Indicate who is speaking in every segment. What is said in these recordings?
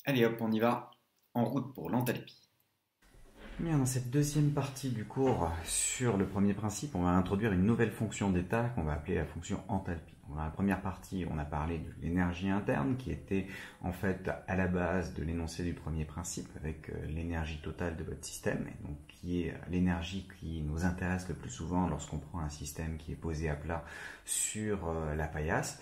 Speaker 1: Allez hop, on y va, en route pour l'enthalpie.
Speaker 2: Bien, dans cette deuxième partie du cours sur le premier principe, on va introduire une nouvelle fonction d'état qu'on va appeler la fonction enthalpie. Dans la première partie, on a parlé de l'énergie interne qui était en fait à la base de l'énoncé du premier principe avec l'énergie totale de votre système, et donc qui est l'énergie qui nous intéresse le plus souvent lorsqu'on prend un système qui est posé à plat sur la paillasse.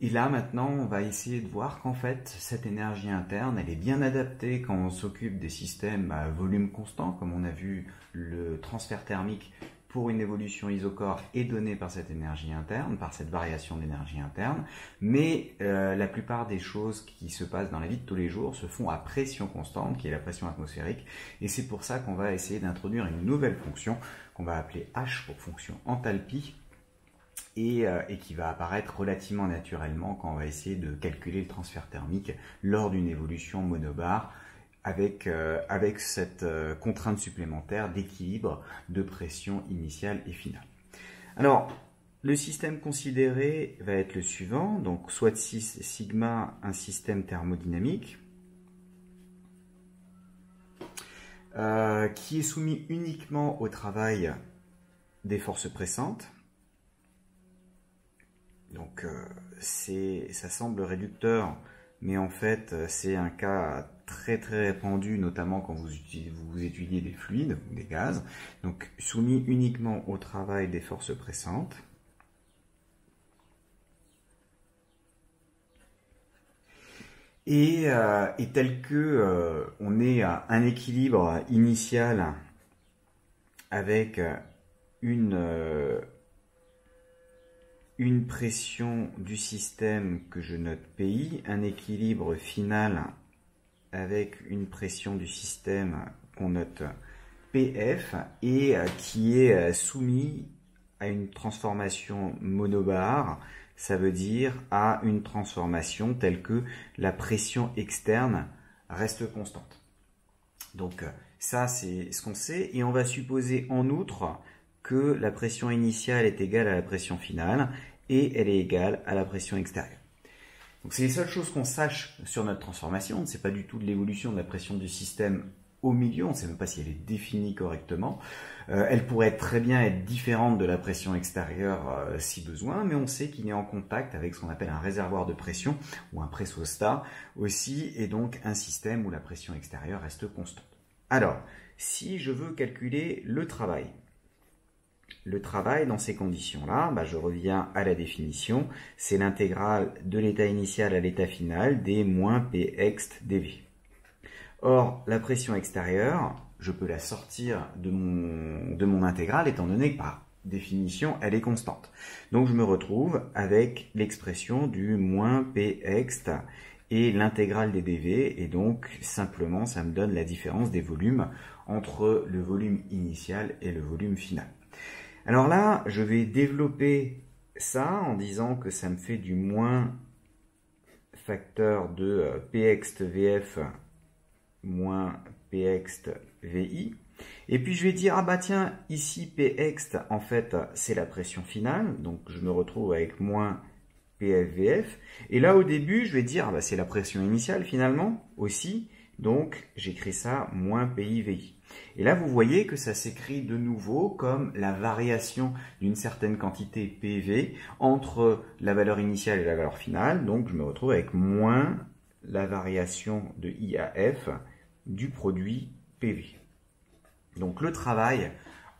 Speaker 2: Et là, maintenant, on va essayer de voir qu'en fait, cette énergie interne, elle est bien adaptée quand on s'occupe des systèmes à volume constant, comme on a vu le transfert thermique pour une évolution isochore est donné par cette énergie interne, par cette variation d'énergie interne, mais la plupart des choses qui se passent dans la vie de tous les jours se font à pression constante, qui est la pression atmosphérique, et c'est pour ça qu'on va essayer d'introduire une nouvelle fonction qu'on va appeler H pour fonction enthalpie, et qui va apparaître relativement naturellement quand on va essayer de calculer le transfert thermique lors d'une évolution monobar avec cette contrainte supplémentaire d'équilibre de pression initiale et finale. Alors, le système considéré va être le suivant, donc soit 6 sigma, un système thermodynamique, qui est soumis uniquement au travail des forces pressantes. Donc ça semble réducteur, mais en fait c'est un cas très répandu, notamment quand vous étudiez des fluides ou des gaz. Donc soumis uniquement au travail des forces pressantes. Et tel que on est à un équilibre initial avec une pression du système que je note PI, un équilibre final avec une pression du système qu'on note PF et qui est soumis à une transformation monobar, ça veut dire à une transformation telle que la pression externe reste constante. Donc ça c'est ce qu'on sait, et on va supposer en outre que la pression initiale est égale à la pression finale et elle est égale à la pression extérieure. Donc c'est les seules choses qu'on sache sur notre transformation. On ne sait pas du tout de l'évolution de la pression du système au milieu, on ne sait même pas si elle est définie correctement. Elle pourrait très bien être différente de la pression extérieure si besoin, mais on sait qu'il est en contact avec ce qu'on appelle un réservoir de pression ou un pressostat aussi, et donc un système où la pression extérieure reste constante. Alors, si je veux calculer le travail dans ces conditions-là, je reviens à la définition, c'est l'intégrale de l'état initial à l'état final des moins Pxt dV. Or, la pression extérieure, je peux la sortir de mon intégrale étant donné que par définition, elle est constante. Donc je me retrouve avec l'expression du moins Pxt et l'intégrale des dV, et donc simplement ça me donne la différence des volumes entre le volume initial et le volume final. Alors là, je vais développer ça en disant que ça me fait du moins facteur de Pxt Vf moins Pxt Vi. Et puis je vais dire, ah bah tiens, ici Pxt, en fait, c'est la pression finale, donc je me retrouve avec moins PFVF. Et là, au début, je vais dire, ah bah c'est la pression initiale finalement aussi, donc j'écris ça moins PIVI. Et là, vous voyez que ça s'écrit de nouveau comme la variation d'une certaine quantité PV entre la valeur initiale et la valeur finale. Donc, je me retrouve avec moins la variation de IAF du produit PV. Donc, le travail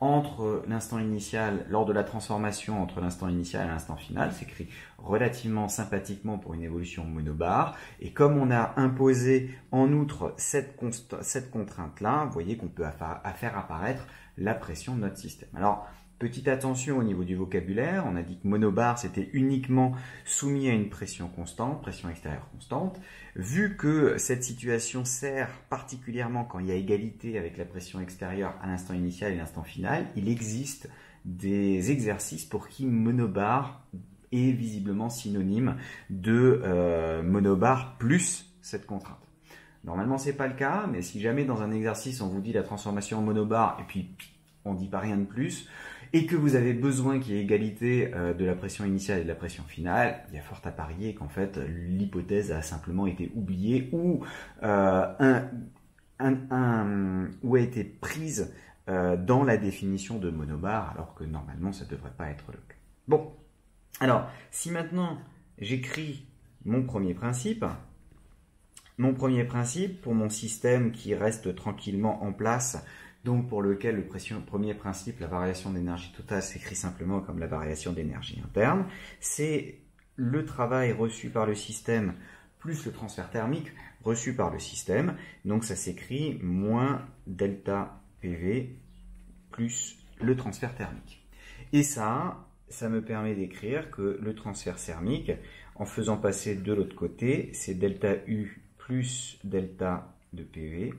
Speaker 2: entre l'instant initial, lors de la transformation entre l'instant initial et l'instant final, s'écrit relativement sympathiquement pour une évolution monobar. Et comme on a imposé en outre cette contrainte-là, vous voyez qu'on peut faire apparaître la pression de notre système. Alors, petite attention au niveau du vocabulaire, on a dit que monobar c'était uniquement soumis à une pression constante, pression extérieure constante. Vu que cette situation sert particulièrement quand il y a égalité avec la pression extérieure à l'instant initial et l'instant final, il existe des exercices pour qui monobar est visiblement synonyme de monobar plus cette contrainte. Normalement c'est pas le cas, mais si jamais dans un exercice on vous dit la transformation en monobar et puis on ne dit pas rien de plus, et que vous avez besoin qu'il y ait égalité de la pression initiale et de la pression finale, il y a fort à parier qu'en fait l'hypothèse a simplement été oubliée ou a été prise dans la définition de monobar, alors que normalement ça ne devrait pas être le cas. Bon, alors si maintenant j'écris mon premier principe pour mon système qui reste tranquillement en place, donc pour lequel le premier principe, la variation d'énergie totale, s'écrit simplement comme la variation d'énergie interne, c'est le travail reçu par le système plus le transfert thermique reçu par le système. Donc ça s'écrit moins delta PV plus le transfert thermique. Et ça me permet d'écrire que le transfert thermique, en faisant passer de l'autre côté, c'est delta U plus delta de PV.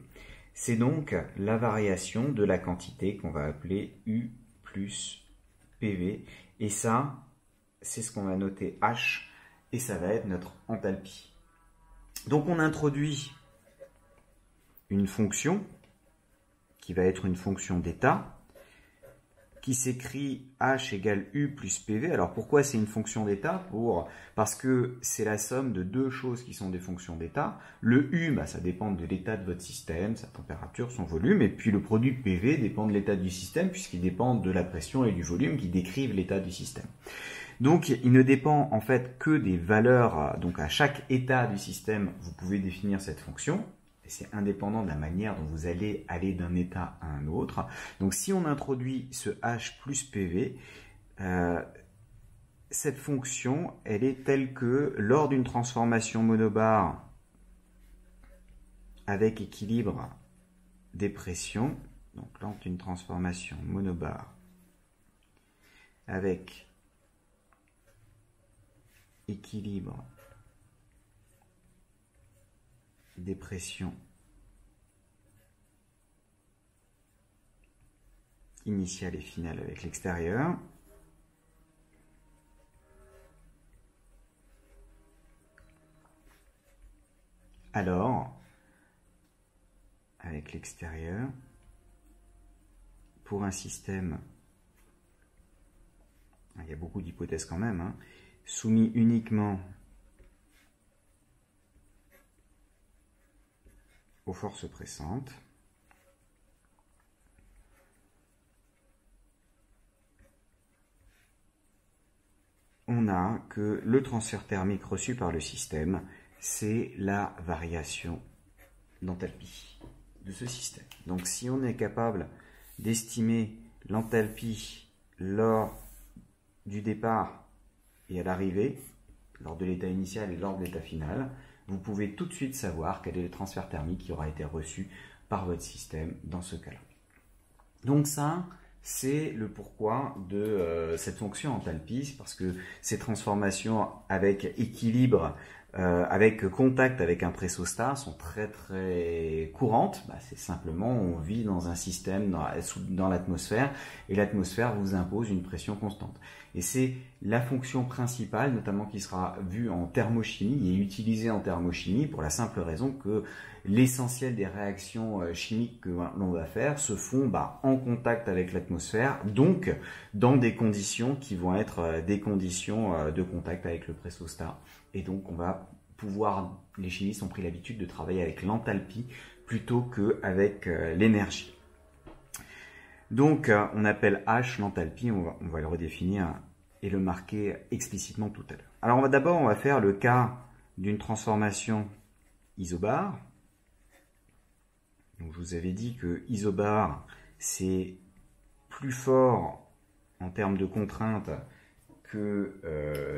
Speaker 2: C'est donc la variation de la quantité qu'on va appeler U plus PV. Et ça, c'est ce qu'on va noter H, et ça va être notre enthalpie. Donc on introduit une fonction, qui va être une fonction d'état, qui s'écrit H égale U plus PV. Alors pourquoi c'est une fonction d'état? Parce que c'est la somme de deux choses qui sont des fonctions d'état. Le U, ça dépend de l'état de votre système, sa température, son volume, et puis le produit PV dépend de l'état du système, puisqu'il dépend de la pression et du volume qui décrivent l'état du système. Donc il ne dépend en fait que des valeurs, donc à chaque état du système, vous pouvez définir cette fonction. Et c'est indépendant de la manière dont vous allez aller d'un état à un autre. Donc si on introduit ce H plus PV, cette fonction, elle est telle que lors d'une transformation monobar avec équilibre des pressions, donc lors d'une transformation monobar avec équilibre des pressions initiales et finales avec l'extérieur, alors avec l'extérieur, pour un système, il y a beaucoup d'hypothèses quand même, soumis uniquement aux forces pressantes, on a que le transfert thermique reçu par le système, c'est la variation d'enthalpie de ce système. Donc si on est capable d'estimer l'enthalpie lors du départ et à l'arrivée, lors de l'état initial et lors de l'état final, vous pouvez tout de suite savoir quel est le transfert thermique qui aura été reçu par votre système dans ce cas-là. Donc ça, c'est le pourquoi de cette fonction enthalpie, parce que ces transformations avec équilibre, avec contact avec un pressostat sont très très courantes. C'est simplement, on vit dans un système dans l'atmosphère, et l'atmosphère vous impose une pression constante. Et c'est la fonction principale, notamment qui sera vue en thermochimie et utilisée en thermochimie pour la simple raison que l'essentiel des réactions chimiques que l'on va faire se font en contact avec l'atmosphère, donc dans des conditions qui vont être des conditions de contact avec le pressostat. Et donc on va pouvoir, les chimistes ont pris l'habitude de travailler avec l'enthalpie plutôt qu'avec l'énergie. Donc on appelle H l'enthalpie, on va le redéfinir et le marquer explicitement tout à l'heure. Alors on va faire le cas d'une transformation isobar. Donc je vous avais dit que isobar, c'est plus fort en termes de contraintes que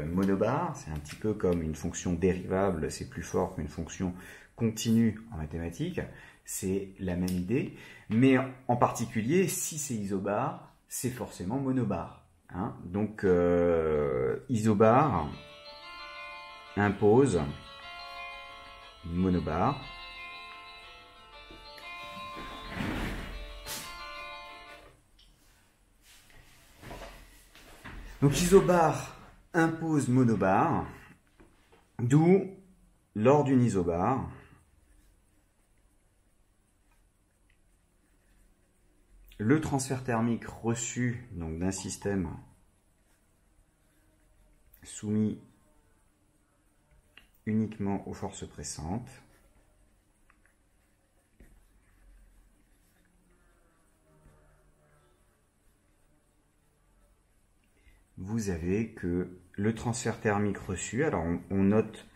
Speaker 2: monobar. C'est un petit peu comme une fonction dérivable, c'est plus fort qu'une fonction continue en mathématiques. C'est la même idée, mais en particulier, si c'est isobar, c'est forcément monobar. Donc isobar impose monobar. Donc isobar impose monobar, d'où lors d'une isobar, le transfert thermique reçu donc d'un système soumis uniquement aux forces pressantes. Vous avez que le transfert thermique reçu, alors on note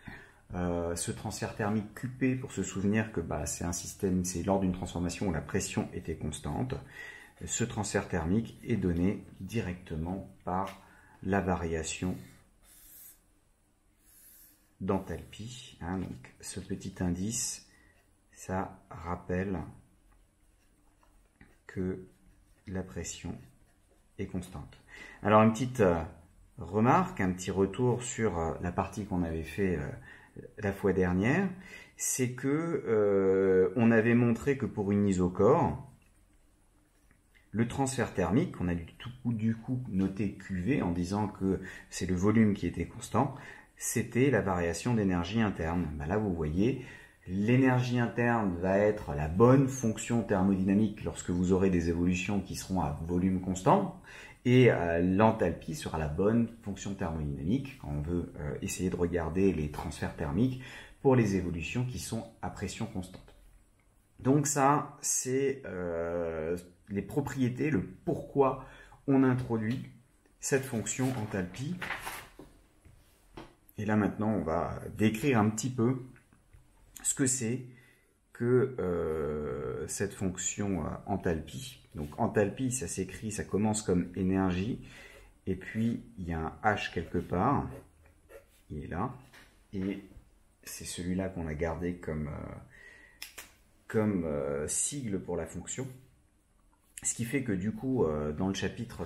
Speaker 2: ce transfert thermique QP pour se souvenir que c'est un système, c'est lors d'une transformation où la pression était constante. Ce transfert thermique est donné directement par la variation d'enthalpie. Donc ce petit indice, ça rappelle que la pression est constante. Alors une petite remarque, un petit retour sur la partie qu'on avait fait la fois dernière, c'est que on avait montré que pour une isocore, le transfert thermique, on a du coup noté QV en disant que c'est le volume qui était constant, c'était la variation d'énergie interne. Là vous voyez, l'énergie interne va être la bonne fonction thermodynamique lorsque vous aurez des évolutions qui seront à volume constant, et l'enthalpie sera la bonne fonction thermodynamique quand on veut essayer de regarder les transferts thermiques pour les évolutions qui sont à pression constante. Donc ça, c'est les propriétés, le pourquoi on introduit cette fonction enthalpie. Et là maintenant, on va décrire un petit peu ce que c'est que cette fonction enthalpie. Donc enthalpie, ça s'écrit, ça commence comme énergie, et puis il y a un H quelque part, il est là, et c'est celui-là qu'on a gardé comme sigle pour la fonction. Ce qui fait que du coup, dans le chapitre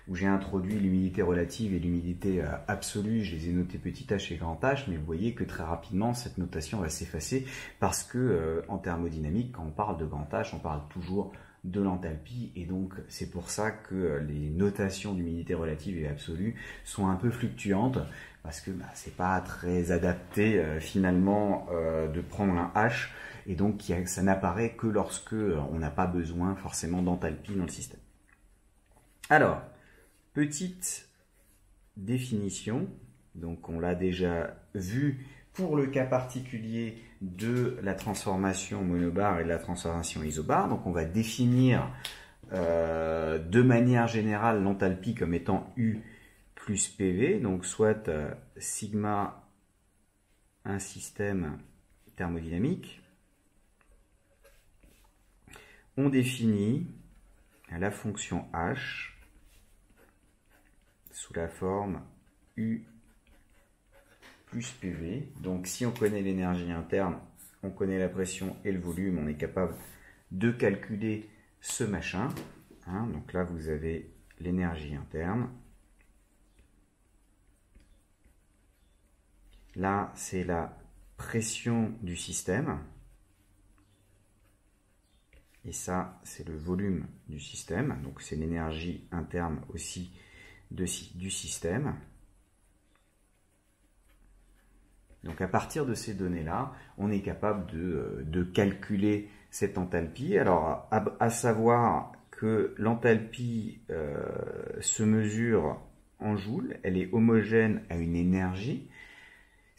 Speaker 2: où j'ai introduit l'humidité relative et l'humidité absolue, je les ai notés petit h et grand H, mais vous voyez que très rapidement, cette notation va s'effacer parce que en thermodynamique, quand on parle de grand H, on parle toujours de l'enthalpie, et donc c'est pour ça que les notations d'humidité relative et absolue sont un peu fluctuantes, parce que c'est pas très adapté finalement de prendre un H, et donc ça n'apparaît que lorsque on n'a pas besoin forcément d'enthalpie dans le système. Alors, petite définition, donc on l'a déjà vu pour le cas particulier de la transformation monobar et de la transformation isobar. Donc on va définir de manière générale l'enthalpie comme étant U plus PV, donc soit sigma un système thermodynamique. On définit la fonction H sous la forme U plus PV. Donc si on connaît l'énergie interne, on connaît la pression et le volume, on est capable de calculer ce machin. Donc là vous avez l'énergie interne. Là c'est la pression du système. Et ça, c'est le volume du système, donc c'est l'énergie interne aussi du système. Donc à partir de ces données-là, on est capable de calculer cette enthalpie. Alors à savoir que l'enthalpie se mesure en joules, elle est homogène à une énergie.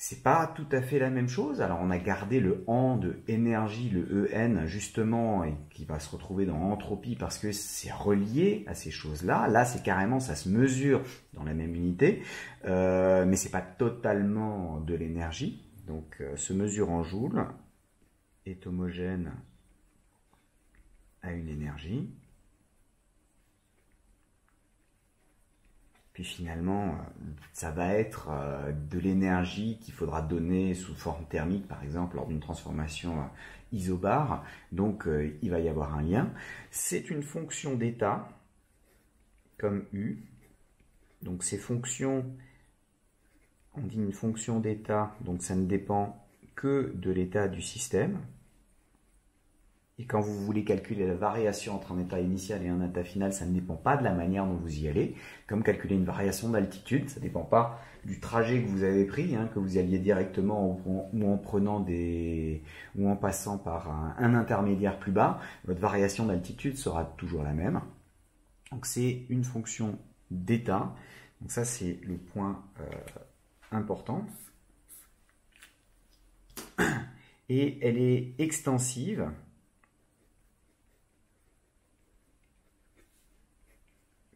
Speaker 2: C'est pas tout à fait la même chose. Alors on a gardé le en de énergie, le En justement, et qui va se retrouver dans entropie parce que c'est relié à ces choses-là. Là c'est carrément, ça se mesure dans la même unité, mais c'est pas totalement de l'énergie. Donc se mesure en joules, est homogène à une énergie. Puis finalement, ça va être de l'énergie qu'il faudra donner sous forme thermique, par exemple, lors d'une transformation isobar. Donc, il va y avoir un lien. C'est une fonction d'état, comme U. Donc, ces fonctions, on dit une fonction d'état, donc ça ne dépend que de l'état du système. Et quand vous voulez calculer la variation entre un état initial et un état final, ça ne dépend pas de la manière dont vous y allez. Comme calculer une variation d'altitude, ça ne dépend pas du trajet que vous avez pris, que vous alliez directement ou en prenant ou en passant par un intermédiaire plus bas. Votre variation d'altitude sera toujours la même. Donc c'est une fonction d'état. Donc ça c'est le point important. Et elle est extensive.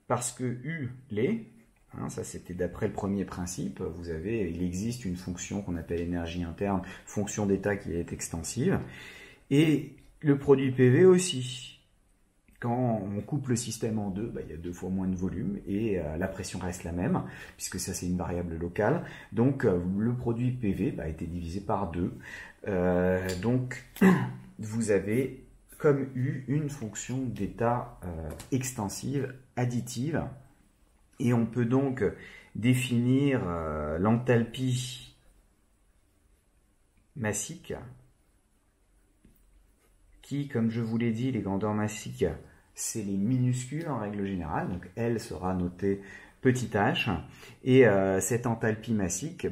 Speaker 2: Parce que U l'est, ça c'était d'après le premier principe, il existe une fonction qu'on appelle énergie interne, fonction d'état qui est extensive, et le produit PV aussi. Quand on coupe le système en deux, il y a 2 fois moins de volume et la pression reste la même, puisque ça c'est une variable locale. Donc le produit PV a été divisé par 2. Donc vous avez comme U une fonction d'état extensive, additive, et on peut donc définir l'enthalpie massique, qui, comme je vous l'ai dit, les grandeurs massiques, c'est les minuscules en règle générale, donc L sera noté petit h, et cette enthalpie massique,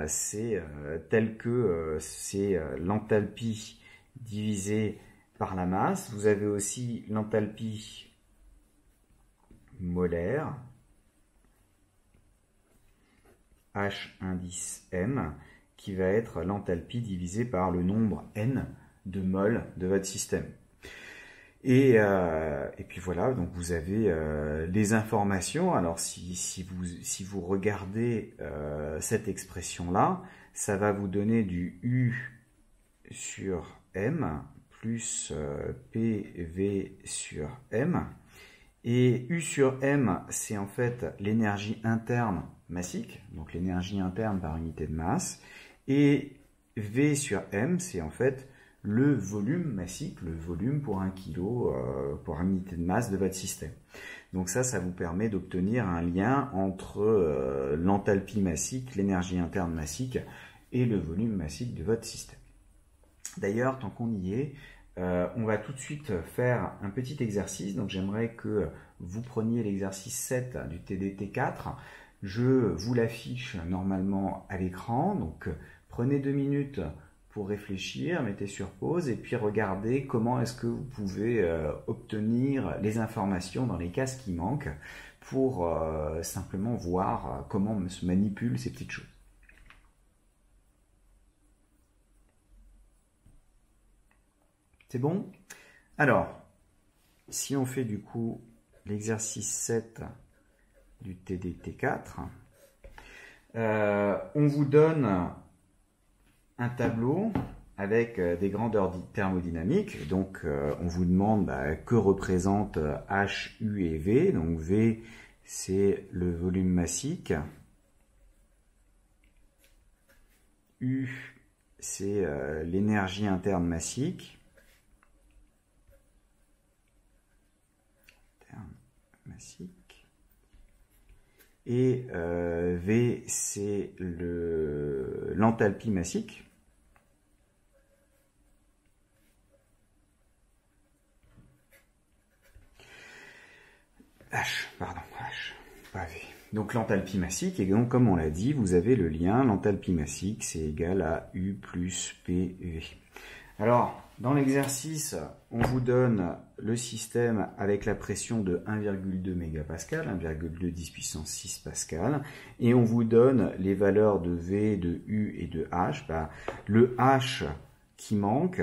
Speaker 2: c'est tel que c'est l'enthalpie divisée par la masse. Vous avez aussi l'enthalpie molaire, H indice M, qui va être l'enthalpie divisée par le nombre N de moles de votre système. Et puis voilà, donc vous avez les informations. Alors si vous regardez cette expression-là, ça va vous donner du U sur M plus PV sur M. Et U sur M, c'est en fait l'énergie interne massique, donc l'énergie interne par unité de masse. Et V sur M, c'est en fait le volume massique, le volume pour 1 kg, pour une unité de masse de votre système. Donc ça vous permet d'obtenir un lien entre l'enthalpie massique, l'énergie interne massique et le volume massique de votre système. D'ailleurs, tant qu'on y est, on va tout de suite faire un petit exercice. Donc j'aimerais que vous preniez l'exercice 7 du TDT4. Je vous l'affiche normalement à l'écran. Donc prenez 2 minutes pour réfléchir, mettez sur pause et puis regardez comment est-ce que vous pouvez obtenir les informations dans les cases qui manquent pour simplement voir comment se manipulent ces petites choses. C'est bon? Alors, si on fait du coup l'exercice 7 du TDT4, on vous donne un tableau avec des grandeurs thermodynamiques. Donc, on vous demande que représentent H, U et V. Donc, V, c'est le volume massique. U, c'est l'énergie interne massique. Massique. Et V, c'est l'enthalpie massique. H, pas V. Donc l'enthalpie massique, et donc comme on l'a dit, vous avez le lien, l'enthalpie massique, c'est égal à U plus PV. Alors, dans l'exercice, on vous donne le système avec la pression de 1,2 mégapascal, 1,2 10 puissance 6 pascal, et on vous donne les valeurs de V, de U et de H. Le H qui manque,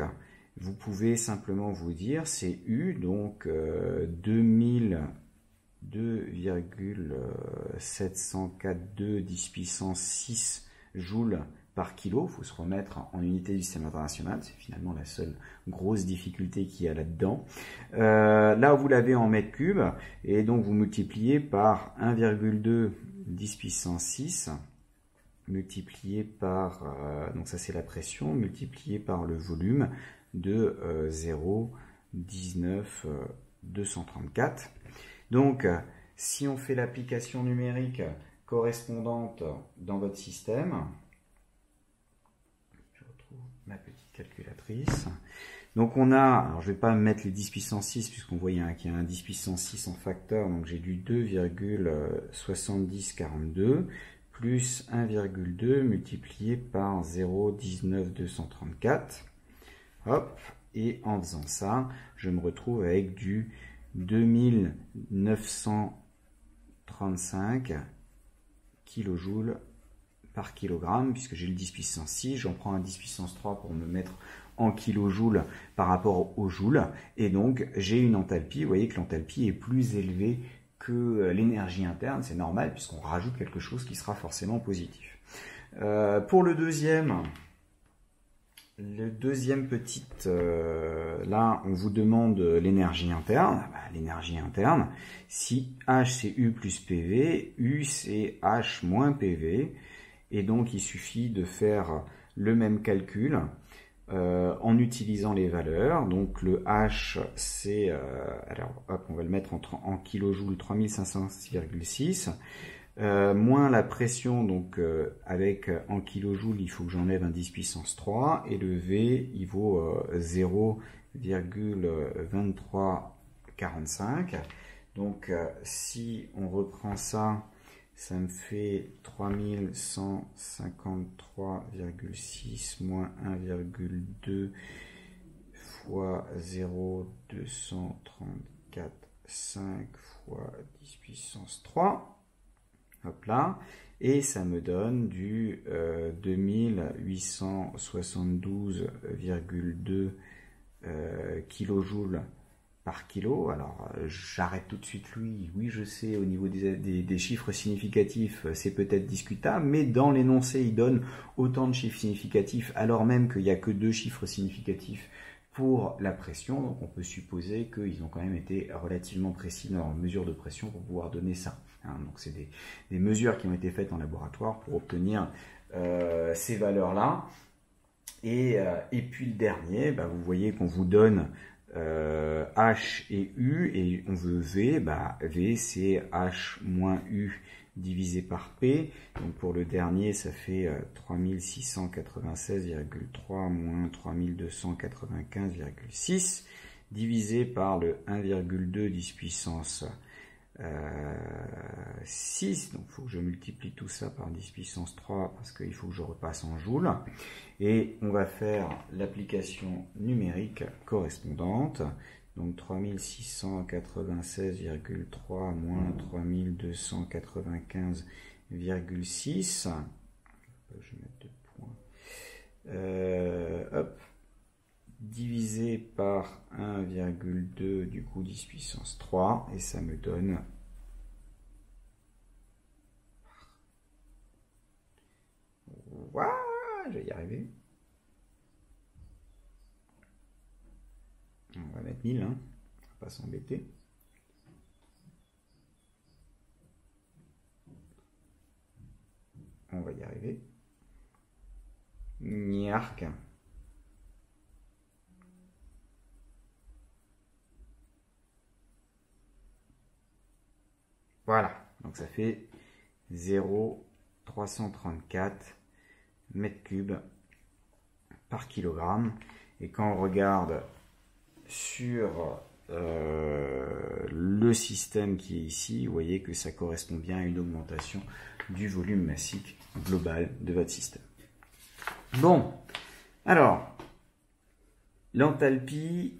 Speaker 2: vous pouvez simplement vous dire, c'est U, donc 2,742 10 puissance 6 joules par kilo. Il faut se remettre en unité du système international, c'est finalement la seule grosse difficulté qu'il y a là-dedans. Là, vous l'avez en mètres cubes, et donc vous multipliez par 1,2 10 puissance 6, multiplié par, donc ça c'est la pression, multiplié par le volume de 0,19 234. Donc, si on fait l'application numérique correspondante dans votre système, je retrouve ma petite calculatrice. Donc on a, alors je ne vais pas mettre les 10 puissance 6 puisqu'on voit qu'il y a un 10 puissance 6 en facteur, donc j'ai du 2,7042 plus 1,2 multiplié par 0,19234. Hop, et en faisant ça, je me retrouve avec du 2935 kJ par kilogramme, puisque j'ai le 10 puissance 6, j'en prends un 10 puissance 3 pour me mettre en kilojoules par rapport au joule, et donc j'ai une enthalpie, vous voyez que l'enthalpie est plus élevée que l'énergie interne, c'est normal puisqu'on rajoute quelque chose qui sera forcément positif. Pour le deuxième petite, là on vous demande l'énergie interne. L'énergie interne, si H c'est U plus PV, U c'est H moins PV, et donc il suffit de faire le même calcul en utilisant les valeurs. Donc le H c'est, alors hop, on va le mettre en kilojoules, 3506,6. Moins la pression, donc avec en kilojoules, il faut que j'enlève un 10 puissance 3, et le V, il vaut 0,2345. Donc si on reprend ça, ça me fait 3153,6 moins 1,2 fois 0,234,5 fois 10 puissance 3. Hop là, et ça me donne du 2872,2 kilojoules par kilo. Alors j'arrête tout de suite lui. Oui, je sais, au niveau des chiffres significatifs, c'est peut-être discutable, mais dans l'énoncé, il donne autant de chiffres significatifs, alors même qu'il n'y a que 2 chiffres significatifs pour la pression. Donc on peut supposer qu'ils ont quand même été relativement précis dans leur mesure de pression pour pouvoir donner ça. Donc c'est des mesures qui ont été faites en laboratoire pour obtenir ces valeurs-là. Et puis le dernier, vous voyez qu'on vous donne H et U, et on veut V. V c'est H moins U divisé par P. Donc pour le dernier, ça fait 3696,3 moins 3295,6 divisé par le 1,2 10 puissance 6, donc il faut que je multiplie tout ça par 10 puissance 3 parce qu'il faut que je repasse en joules, et on va faire l'application numérique correspondante. Donc 3696,3 moins 3295,6, je vais mettre 2 points, hop, divisé par 1,2 du coup 10 puissance 3, et ça me donne je vais y arriver. On va mettre 1000, on va pas s'embêter. On va y arriver. Niark. Voilà, donc ça fait 0,334 mètres cubes par kilogramme. Et quand on regarde sur le système qui est ici, vous voyez que ça correspond bien à une augmentation du volume massique global de votre système. Bon, alors, l'enthalpie,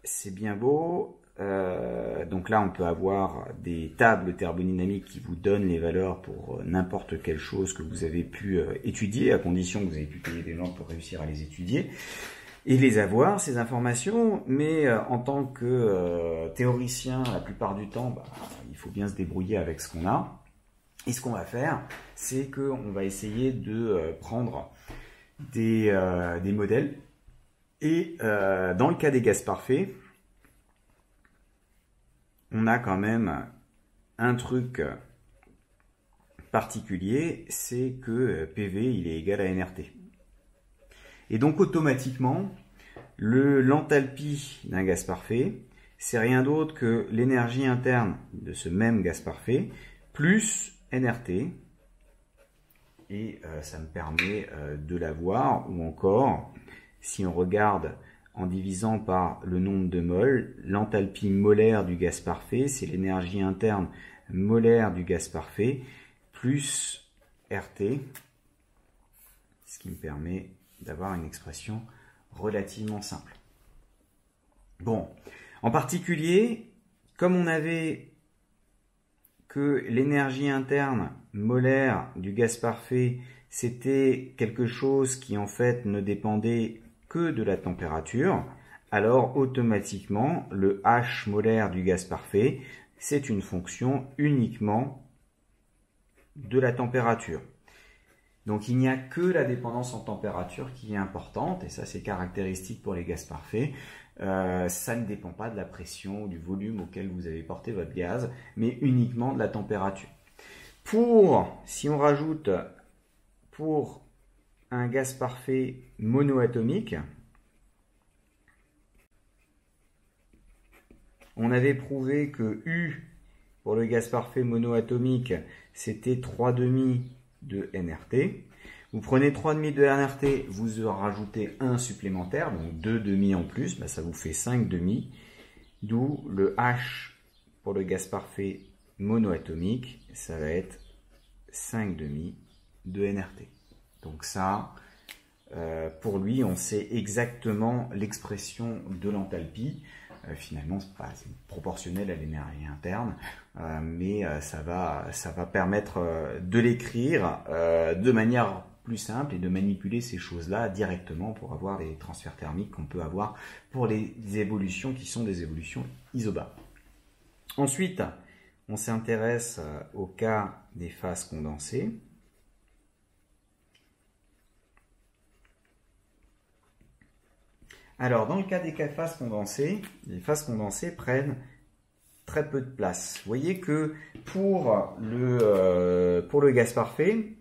Speaker 2: c'est bien beau. Donc là, on peut avoir des tables thermodynamiques qui vous donnent les valeurs pour n'importe quelle chose que vous avez pu étudier, à condition que vous avez pu payer des gens pour réussir à les étudier et les avoir, ces informations. Mais en tant que théoricien, la plupart du temps, il faut bien se débrouiller avec ce qu'on a. Et ce qu'on va faire, c'est qu'on va essayer de prendre des modèles. Et dans le cas des gaz parfaits, on a quand même un truc particulier, c'est que PV il est égal à nRT. Et donc automatiquement, l'enthalpie d'un gaz parfait, c'est rien d'autre que l'énergie interne de ce même gaz parfait plus nRT. Et ça me permet de l'avoir, ou encore, si on regarde en divisant par le nombre de moles, l'enthalpie molaire du gaz parfait, c'est l'énergie interne molaire du gaz parfait, plus RT, ce qui me permet d'avoir une expression relativement simple. Bon, en particulier, comme on avait que l'énergie interne molaire du gaz parfait, c'était quelque chose qui en fait ne dépendait que de la température, alors automatiquement le H molaire du gaz parfait, c'est une fonction uniquement de la température. Donc il n'y a que la dépendance en température qui est importante, et ça c'est caractéristique pour les gaz parfaits. Ça ne dépend pas de la pression ou du volume auquel vous avez porté votre gaz, mais uniquement de la température. Si on rajoute pour un gaz parfait monoatomique, on avait prouvé que U pour le gaz parfait monoatomique, c'était 3,5 de nRT. Vous prenez 3,5 de nRT, vous rajoutez 1 supplémentaire, donc 2 demi en plus, ça vous fait 5 demi, d'où le H pour le gaz parfait monoatomique, ça va être 5 demi de nRT. Donc ça, pour lui, on sait exactement l'expression de l'enthalpie. Finalement, c'est proportionnel à l'énergie interne, mais ça va permettre de l'écrire de manière plus simple et de manipuler ces choses-là directement pour avoir les transferts thermiques qu'on peut avoir pour les évolutions qui sont des évolutions isobars. Ensuite, on s'intéresse au cas des phases condensées. Alors, dans le cas des phases condensées, les phases condensées prennent très peu de place. Vous voyez que pour le gaz parfait,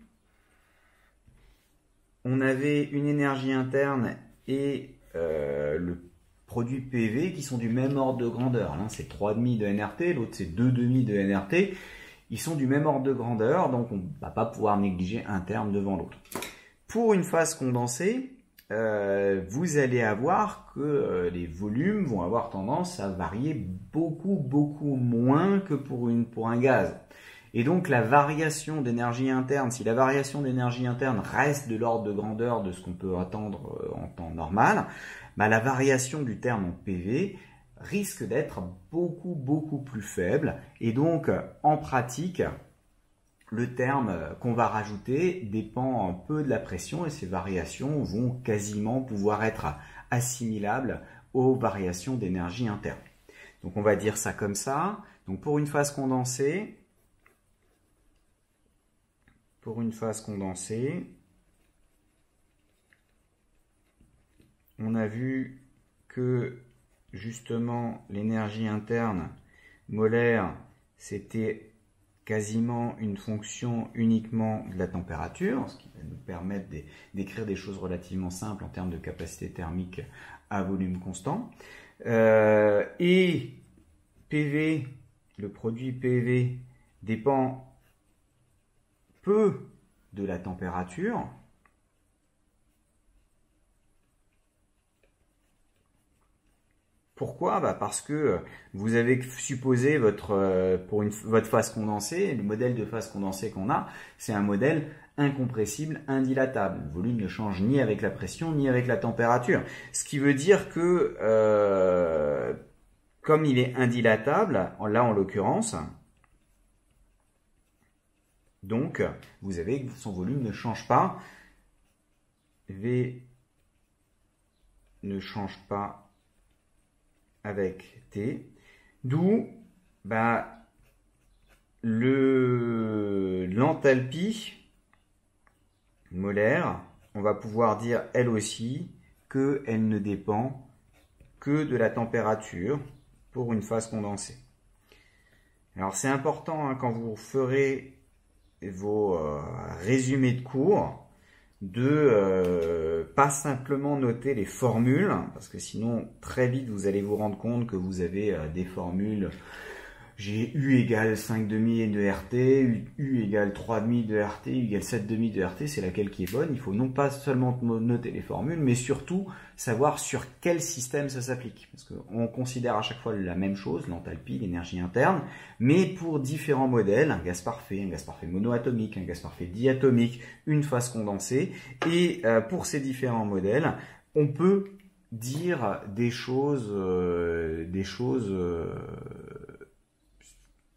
Speaker 2: on avait une énergie interne et le produit PV qui sont du même ordre de grandeur. L'un c'est 3,5 de nRT, l'autre c'est 2,5 de nRT. Ils sont du même ordre de grandeur, donc on ne va pas pouvoir négliger un terme devant l'autre. Pour une phase condensée, vous allez avoir que les volumes vont avoir tendance à varier beaucoup moins que pour un gaz. Et donc la variation d'énergie interne, si la variation d'énergie interne reste de l'ordre de grandeur de ce qu'on peut attendre en temps normal, la variation du terme en PV risque d'être beaucoup plus faible. Et donc en pratique, le terme qu'on va rajouter dépend un peu de la pression et ces variations vont quasiment pouvoir être assimilables aux variations d'énergie interne. Donc on va dire ça comme ça. Donc pour une phase condensée, on a vu que justement l'énergie interne molaire, c'était quasiment une fonction uniquement de la température, ce qui va nous permettre d'écrire des choses relativement simples en termes de capacité thermique à volume constant. Et PV, le produit PV, dépend peu de la température. Pourquoi? Parce que vous avez supposé votre phase condensée, le modèle de phase condensée qu'on a, c'est un modèle incompressible, indilatable. Le volume ne change ni avec la pression ni avec la température. Ce qui veut dire que, comme il est indilatable, là en l'occurrence, donc vous avez que son volume ne change pas. V ne change pas avec T, d'où l'enthalpie molaire, on va pouvoir dire elle aussi qu'elle ne dépend que de la température pour une phase condensée. Alors c'est important quand vous ferez vos résumés de cours de pas simplement noter les formules, parce que sinon très vite vous allez vous rendre compte que vous avez des formules j'ai U égale 5,5 de RT, U égale 3,5 de RT, U égale 7,5 de RT, c'est laquelle qui est bonne. Il faut non pas seulement noter les formules, mais surtout savoir sur quel système ça s'applique. Parce qu'on considère à chaque fois la même chose, l'enthalpie, l'énergie interne, mais pour différents modèles, un gaz parfait monoatomique, un gaz parfait diatomique, une phase condensée. Et pour ces différents modèles, on peut dire des choses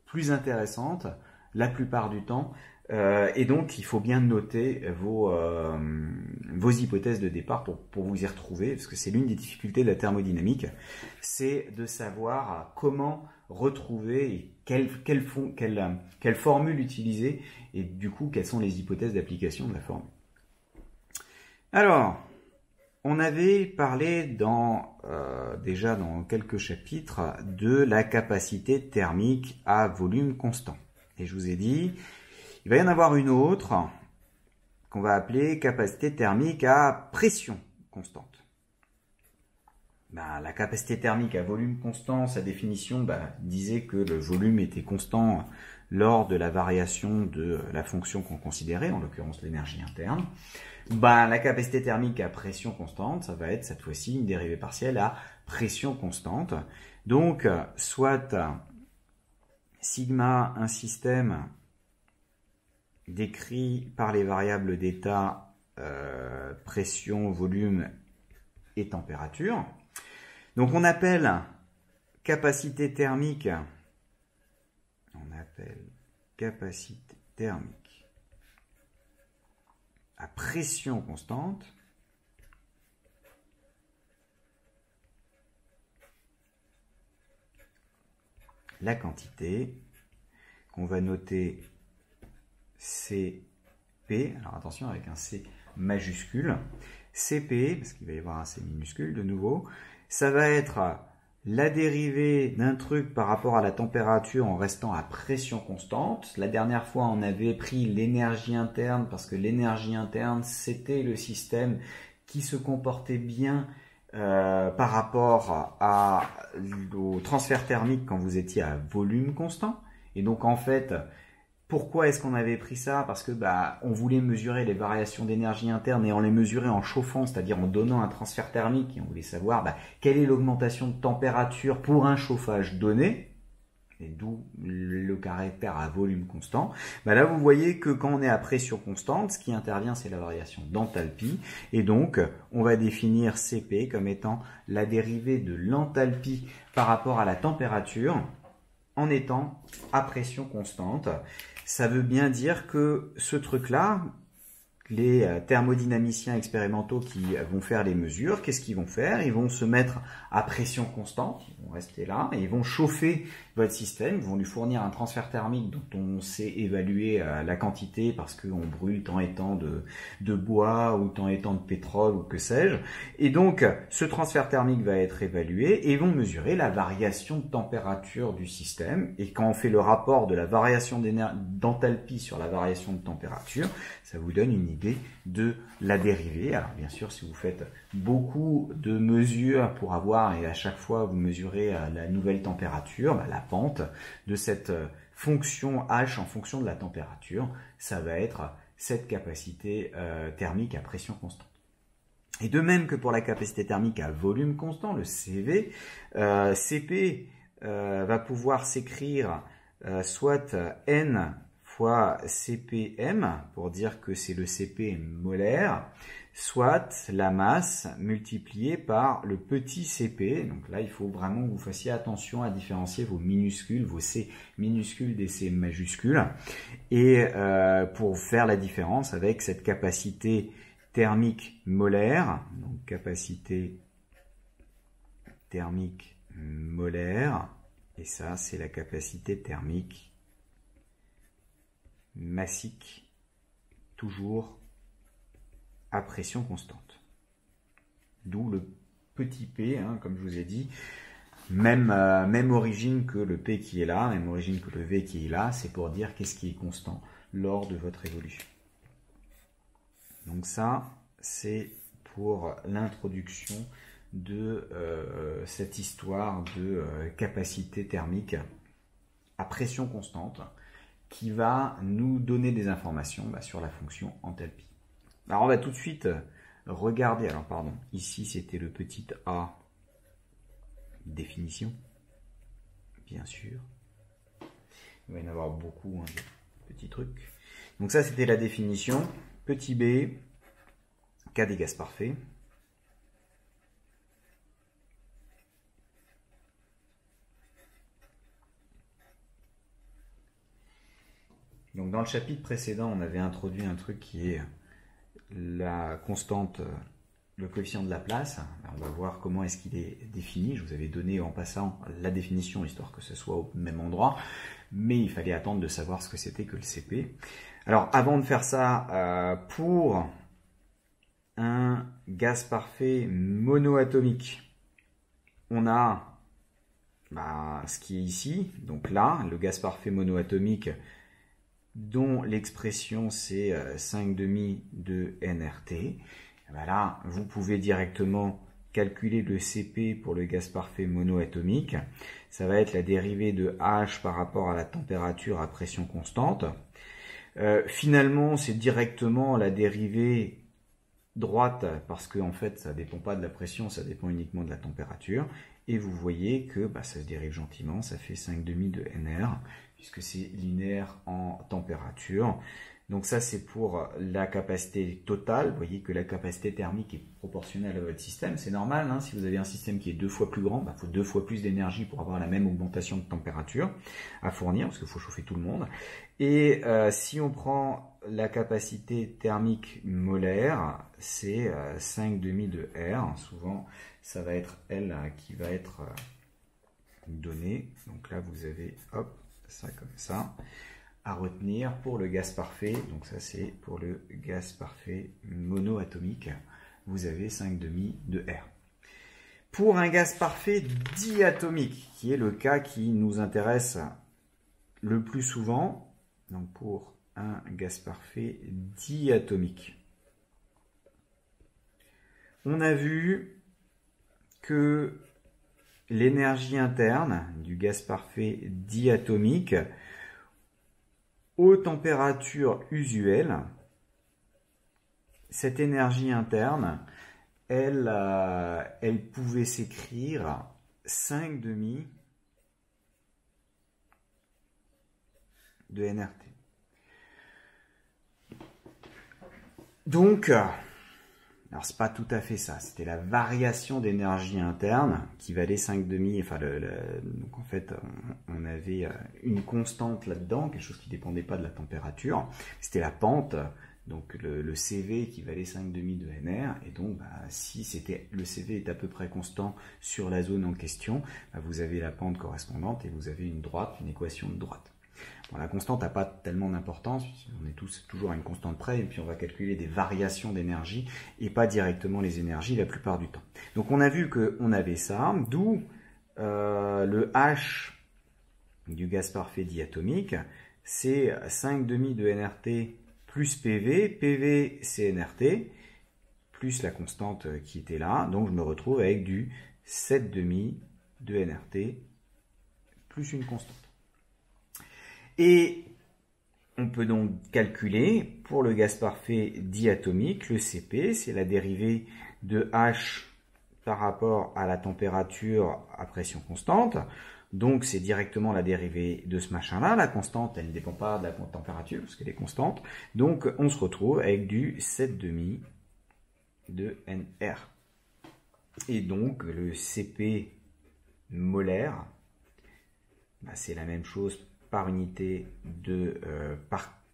Speaker 2: plus intéressantes la plupart du temps, et donc il faut bien noter vos hypothèses de départ pour vous y retrouver, parce que c'est l'une des difficultés de la thermodynamique, c'est de savoir comment retrouver et quelle formule utiliser, et du coup quelles sont les hypothèses d'application de la formule. Alors, on avait parlé déjà dans quelques chapitres de la capacité thermique à volume constant. Et je vous ai dit, il va y en avoir une autre qu'on va appeler capacité thermique à pression constante. La capacité thermique à volume constant, sa définition disait que le volume était constant lors de la variation de la fonction qu'on considérait, en l'occurrence l'énergie interne. La capacité thermique à pression constante, ça va être cette fois-ci une dérivée partielle à pression constante. Donc, soit sigma, un système décrit par les variables d'état, pression, volume et température. Donc, on appelle capacité thermique à pression constante la quantité qu'on va noter CP, alors attention avec un C majuscule, CP, parce qu'il va y avoir un C minuscule de nouveau, ça va être la dérivée d'un truc par rapport à la température en restant à pression constante. La dernière fois, on avait pris l'énergie interne parce que l'énergie interne, c'était le système qui se comportait bien par rapport au transfert thermique quand vous étiez à volume constant. Et donc, en fait, pourquoi est-ce qu'on avait pris ça? Parce que on voulait mesurer les variations d'énergie interne et on les mesurait en chauffant, c'est-à-dire en donnant un transfert thermique, et on voulait savoir quelle est l'augmentation de température pour un chauffage donné, et d'où le caractère à volume constant. Là, vous voyez que quand on est à pression constante, ce qui intervient, c'est la variation d'enthalpie, et donc on va définir Cp comme étant la dérivée de l'enthalpie par rapport à la température en étant à pression constante. Ça veut bien dire que ce truc-là, les thermodynamiciens expérimentaux qui vont faire les mesures, qu'est-ce qu'ils vont faire? Ils vont se mettre à pression constante, ils vont rester là, et ils vont chauffer votre système, ils vont lui fournir un transfert thermique dont on sait évaluer la quantité parce qu'on brûle tant et tant de bois ou tant et tant de pétrole ou que sais-je. Et donc, ce transfert thermique va être évalué et ils vont mesurer la variation de température du système. Et quand on fait le rapport de la variation d'enthalpie sur la variation de température, ça vous donne une idée de la dérivée. Alors bien sûr, si vous faites beaucoup de mesures pour avoir, et à chaque fois vous mesurez la nouvelle température, la pente de cette fonction h en fonction de la température, ça va être cette capacité thermique à pression constante. Et de même que pour la capacité thermique à volume constant, le CV, Cp va pouvoir s'écrire soit N fois CPM, pour dire que c'est le Cp molaire, soit la masse multipliée par le petit Cp. Donc là, il faut vraiment que vous fassiez attention à différencier vos minuscules, vos C minuscules des C majuscules, et pour faire la différence avec cette capacité thermique molaire, donc capacité thermique molaire, et ça, c'est la capacité thermique massique, toujours à pression constante. D'où le petit p, comme je vous ai dit, même origine que le p qui est là, même origine que le v qui est là, c'est pour dire qu'est-ce qui est constant lors de votre évolution. Donc ça, c'est pour l'introduction de cette histoire de capacité thermique à pression constante qui va nous donner des informations sur la fonction enthalpie. Alors on va tout de suite regarder, alors pardon, ici c'était le petit a définition, bien sûr. Il va y en avoir beaucoup, de petits trucs. Donc ça c'était la définition, petit b, cas des gaz parfaits. Donc dans le chapitre précédent, on avait introduit un truc qui est la constante, le coefficient de Laplace. On va voir comment est-ce qu'il est défini. Je vous avais donné en passant la définition, histoire que ce soit au même endroit, mais il fallait attendre de savoir ce que c'était que le CP. Alors avant de faire ça, pour un gaz parfait monoatomique, on a ce qui est ici, donc là, le gaz parfait monoatomique, dont l'expression c'est 5,5 de nRT. Là, vous pouvez directement calculer le CP pour le gaz parfait monoatomique. Ça va être la dérivée de H par rapport à la température à pression constante. Finalement, c'est directement la dérivée droite, parce que en fait, ça ne dépend pas de la pression, ça dépend uniquement de la température. Et vous voyez que ça se dérive gentiment, ça fait 5,5 de nR, puisque c'est linéaire en température. Donc ça, c'est pour la capacité totale. Vous voyez que la capacité thermique est proportionnelle à votre système. C'est normal, si vous avez un système qui est 2 fois plus grand, il faut 2 fois plus d'énergie pour avoir la même augmentation de température à fournir, parce qu'il faut chauffer tout le monde. Et si on prend la capacité thermique molaire, c'est 5,5 de R. Souvent, ça va être L qui va être donnée. Donc là, vous avez, hop, ça comme ça, à retenir pour le gaz parfait. Donc ça, c'est pour le gaz parfait monoatomique. Vous avez 5,5 de R. Pour un gaz parfait diatomique, qui est le cas qui nous intéresse le plus souvent, donc pour un gaz parfait diatomique, on a vu que l'énergie interne du gaz parfait diatomique aux températures usuelles, cette énergie interne, elle pouvait s'écrire 5,5 de nRT. Donc, alors c'est pas tout à fait ça, c'était la variation d'énergie interne qui valait 5,5, donc en fait on avait une constante là-dedans, quelque chose qui dépendait pas de la température, c'était la pente, donc le CV qui valait 5,5 de nR, et donc si le CV est à peu près constant sur la zone en question, vous avez la pente correspondante et vous avez une droite, une équation de droite. Bon, la constante n'a pas tellement d'importance, on est tous toujours à une constante près, et puis on va calculer des variations d'énergie et pas directement les énergies la plupart du temps. Donc on a vu qu'on avait ça, d'où le H du gaz parfait diatomique, c'est 5,5 de nRT plus PV, PV c'est nRT, plus la constante qui était là, donc je me retrouve avec du 7,5 de nRT plus une constante. Et on peut donc calculer pour le gaz parfait diatomique, le CP, c'est la dérivée de H par rapport à la température à pression constante. Donc c'est directement la dérivée de ce machin-là. La constante, elle ne dépend pas de la température, parce qu'elle est constante. Donc on se retrouve avec du 7,5 de nR. Et donc le CP molaire, c'est la même chose par unité de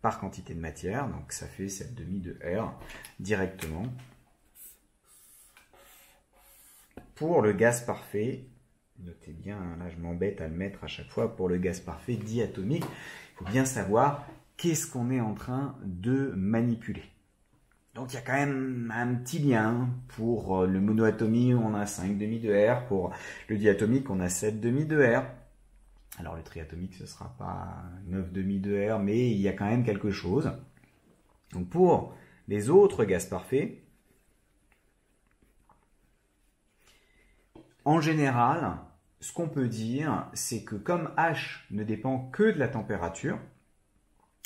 Speaker 2: par quantité de matière, donc ça fait 7,5 de R directement. Pour le gaz parfait, notez bien, là je m'embête à le mettre à chaque fois, pour le gaz parfait diatomique, il faut bien savoir qu'est-ce qu'on est en train de manipuler. Donc il y a quand même un petit lien. Pour le monoatomique, on a 5,5 de R, pour le diatomique, on a 7,5 de R. Alors le triatomique, ce ne sera pas 9,5 de R, mais il y a quand même quelque chose. Donc pour les autres gaz parfaits, en général, ce qu'on peut dire, c'est que comme H ne dépend que de la température,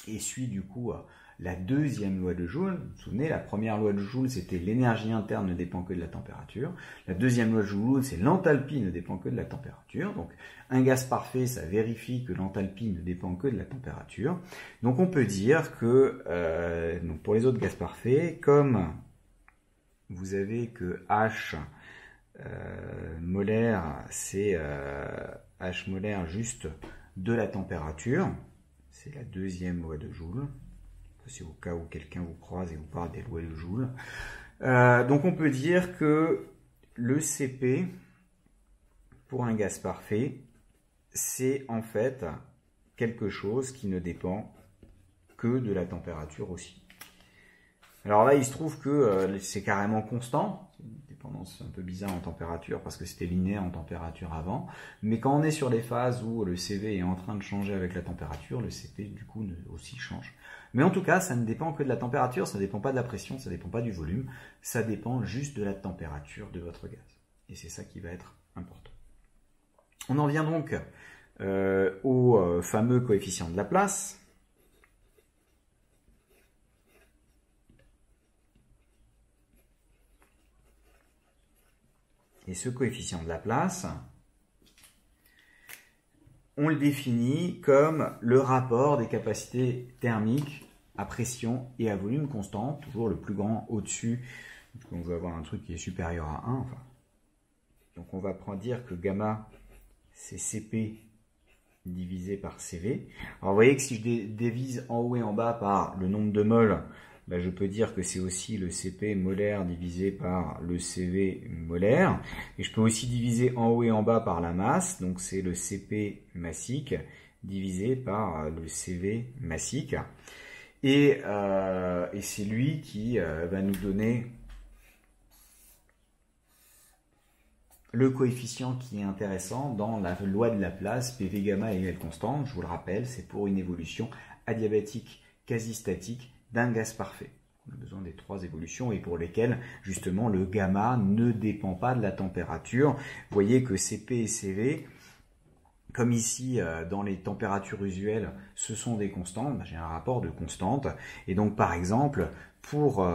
Speaker 2: et suit du coup la deuxième loi de Joule. Vous vous souvenez, la première loi de Joule, c'était l'énergie interne ne dépend que de la température. La deuxième loi de Joule, c'est l'enthalpie ne dépend que de la température. Donc, un gaz parfait, ça vérifie que l'enthalpie ne dépend que de la température. Donc, on peut dire que, donc pour les autres gaz parfaits, comme vous avez que H molaire, c'est H molaire juste de la température. C'est la deuxième loi de Joule. C'est au cas où quelqu'un vous croise et vous parle des lois de Joule. Donc on peut dire que le Cp pour un gaz parfait, c'est en fait quelque chose qui ne dépend que de la température aussi. Alors là, il se trouve que c'est carrément constant. C'est une dépendance un peu bizarre en température parce que c'était linéaire en température avant. Mais quand on est sur les phases où le Cv est en train de changer avec la température, le Cp du coup aussi change. Mais en tout cas, ça ne dépend que de la température, ça ne dépend pas de la pression, ça ne dépend pas du volume, ça dépend juste de la température de votre gaz. Et c'est ça qui va être important. On en vient donc au fameux coefficient de Laplace. Et ce coefficient de Laplace, on le définit comme le rapport des capacités thermiques à pression et à volume constant, toujours le plus grand au-dessus, parce qu'on veut avoir un truc qui est supérieur à 1. Enfin. Donc on va dire que gamma, c'est Cp divisé par Cv. Alors vous voyez que si je divise en haut et en bas par le nombre de moles, ben je peux dire que c'est aussi le Cp molaire divisé par le Cv molaire. Et je peux aussi diviser en haut et en bas par la masse, donc c'est le Cp massique divisé par le Cv massique. Et c'est lui qui va nous donner le coefficient qui est intéressant dans la loi de Laplace, PV gamma égale constante. Je vous le rappelle, c'est pour une évolution adiabatique quasi-statique d'un gaz parfait. On a besoin des trois évolutions et pour lesquelles, justement, le gamma ne dépend pas de la température. Vous voyez que Cp et Cv, comme ici, dans les températures usuelles, ce sont des constantes, j'ai un rapport de constante. Et donc, par exemple, pour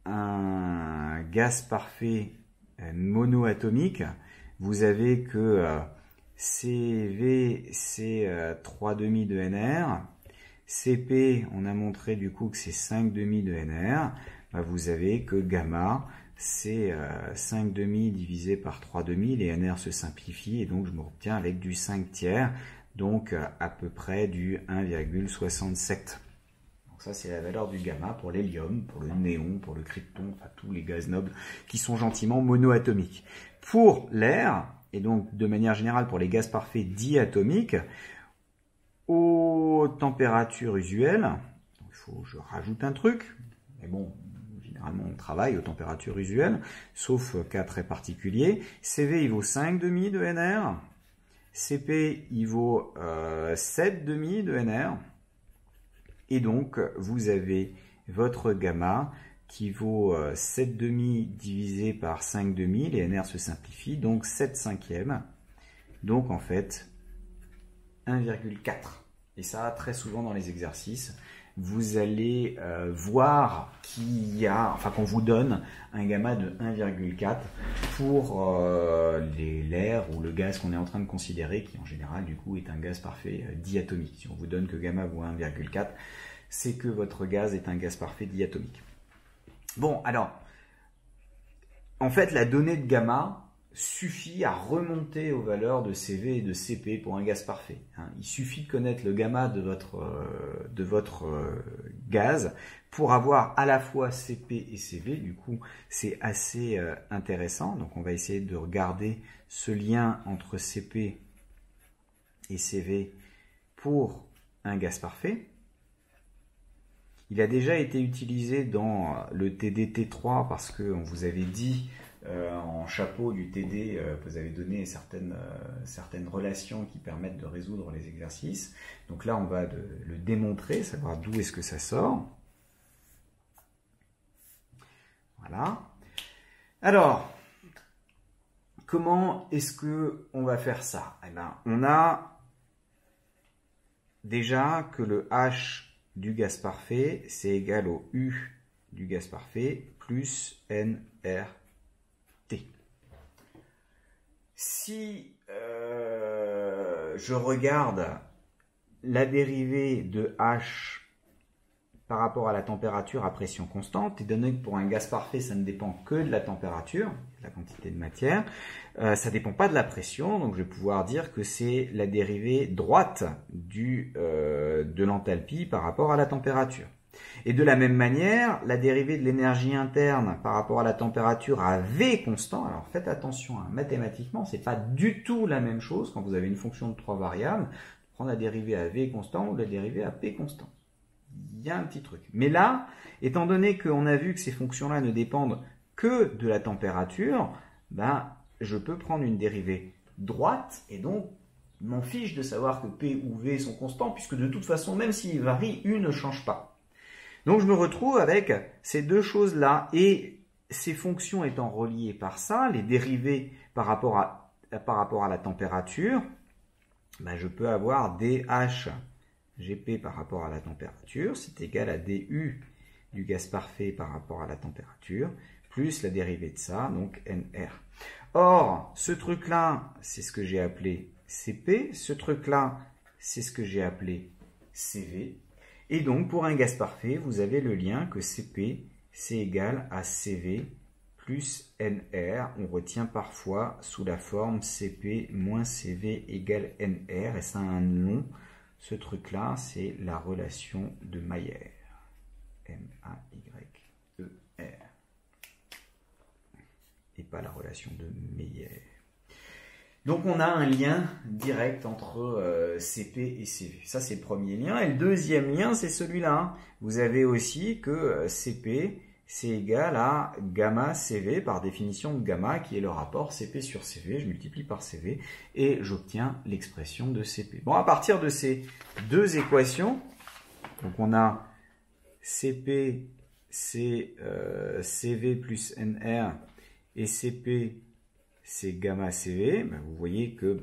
Speaker 2: un gaz parfait monoatomique, vous avez que Cv, c'est 3,5 de Nr. Cp, on a montré du coup que c'est 5,5 de Nr. Bah, vous avez que gamma, c'est 5,5 divisé par 3,5, les Nr se simplifient et donc je me retiens avec du 5 tiers, donc à peu près du 1,67. Donc ça c'est la valeur du gamma pour l'hélium, pour le néon, pour le krypton, enfin tous les gaz nobles qui sont gentiment monoatomiques. Pour l'air, et donc de manière générale pour les gaz parfaits diatomiques, aux températures usuelles, donc il faut que je rajoute un truc, mais bon, généralement on travaille aux températures usuelles, sauf cas très particuliers. Cv il vaut 5,5 de Nr, Cp il vaut 7,5 de Nr, et donc vous avez votre gamma qui vaut 7,5 divisé par 5,5, les Nr se simplifient, donc 7 cinquièmes, donc en fait 1,4. Et ça, très souvent dans les exercices, vous allez voir qu'il y a, enfin qu'on vous donne un gamma de 1,4 pour l'air ou le gaz qu'on est en train de considérer, qui en général du coup est un gaz parfait diatomique. Si on vous donne que gamma vaut 1,4, c'est que votre gaz est un gaz parfait diatomique. Bon, alors, en fait, la donnée de gamma suffit à remonter aux valeurs de Cv et de Cp pour un gaz parfait. Il suffit de connaître le gamma de votre gaz pour avoir à la fois Cp et Cv. Du coup, c'est assez intéressant. Donc, on va essayer de regarder ce lien entre Cp et Cv pour un gaz parfait. Il a déjà été utilisé dans le TD-T3 parce qu'on vous avait dit en chapeau du TD, vous avez donné certaines relations qui permettent de résoudre les exercices. Donc là, on va le démontrer, savoir d'où est-ce que ça sort. Voilà. Alors, comment est-ce qu'on va faire ça? Eh ben, on a déjà que le H du gaz parfait, c'est égal au U du gaz parfait plus nRT. Si je regarde la dérivée de H par rapport à la température à pression constante, étant donné que pour un gaz parfait, ça ne dépend que de la température, de la quantité de matière, ça ne dépend pas de la pression, donc je vais pouvoir dire que c'est la dérivée droite de l'enthalpie par rapport à la température. Et de la même manière, la dérivée de l'énergie interne par rapport à la température à V constant, alors faites attention, hein, mathématiquement, c'est pas du tout la même chose quand vous avez une fonction de 3 variables, prendre la dérivée à V constant ou la dérivée à P constant. Il y a un petit truc. Mais là, étant donné qu'on a vu que ces fonctions-là ne dépendent que de la température, ben, je peux prendre une dérivée droite et donc m'en fiche de savoir que P ou V sont constants puisque de toute façon, même s'ils varient, U ne change pas. Donc je me retrouve avec ces deux choses-là et ces fonctions étant reliées par ça, les dérivées par rapport à la température, ben, je peux avoir dH Gp par rapport à la température, c'est égal à du du gaz parfait par rapport à la température, plus la dérivée de ça, donc nR. Or, ce truc-là, c'est ce que j'ai appelé Cp, ce truc-là, c'est ce que j'ai appelé Cv. Et donc, pour un gaz parfait, vous avez le lien que Cp, c'est égal à Cv plus nR. On retient parfois sous la forme Cp moins Cv égale nR, et ça a un nom. Ce truc-là, c'est la relation de Mayer. M-A-Y-E-R. Et pas la relation de Meyer. Donc on a un lien direct entre Cp et Cv. Ça, c'est le premier lien. Et le deuxième lien, c'est celui-là. Vous avez aussi que Cp, c'est égal à gamma Cv, par définition de gamma, qui est le rapport Cp sur Cv. Je multiplie par Cv et j'obtiens l'expression de Cp. Bon, à partir de ces deux équations, donc on a Cp, c'est Cv plus Nr, et Cp, c'est gamma Cv. Ben, vous voyez que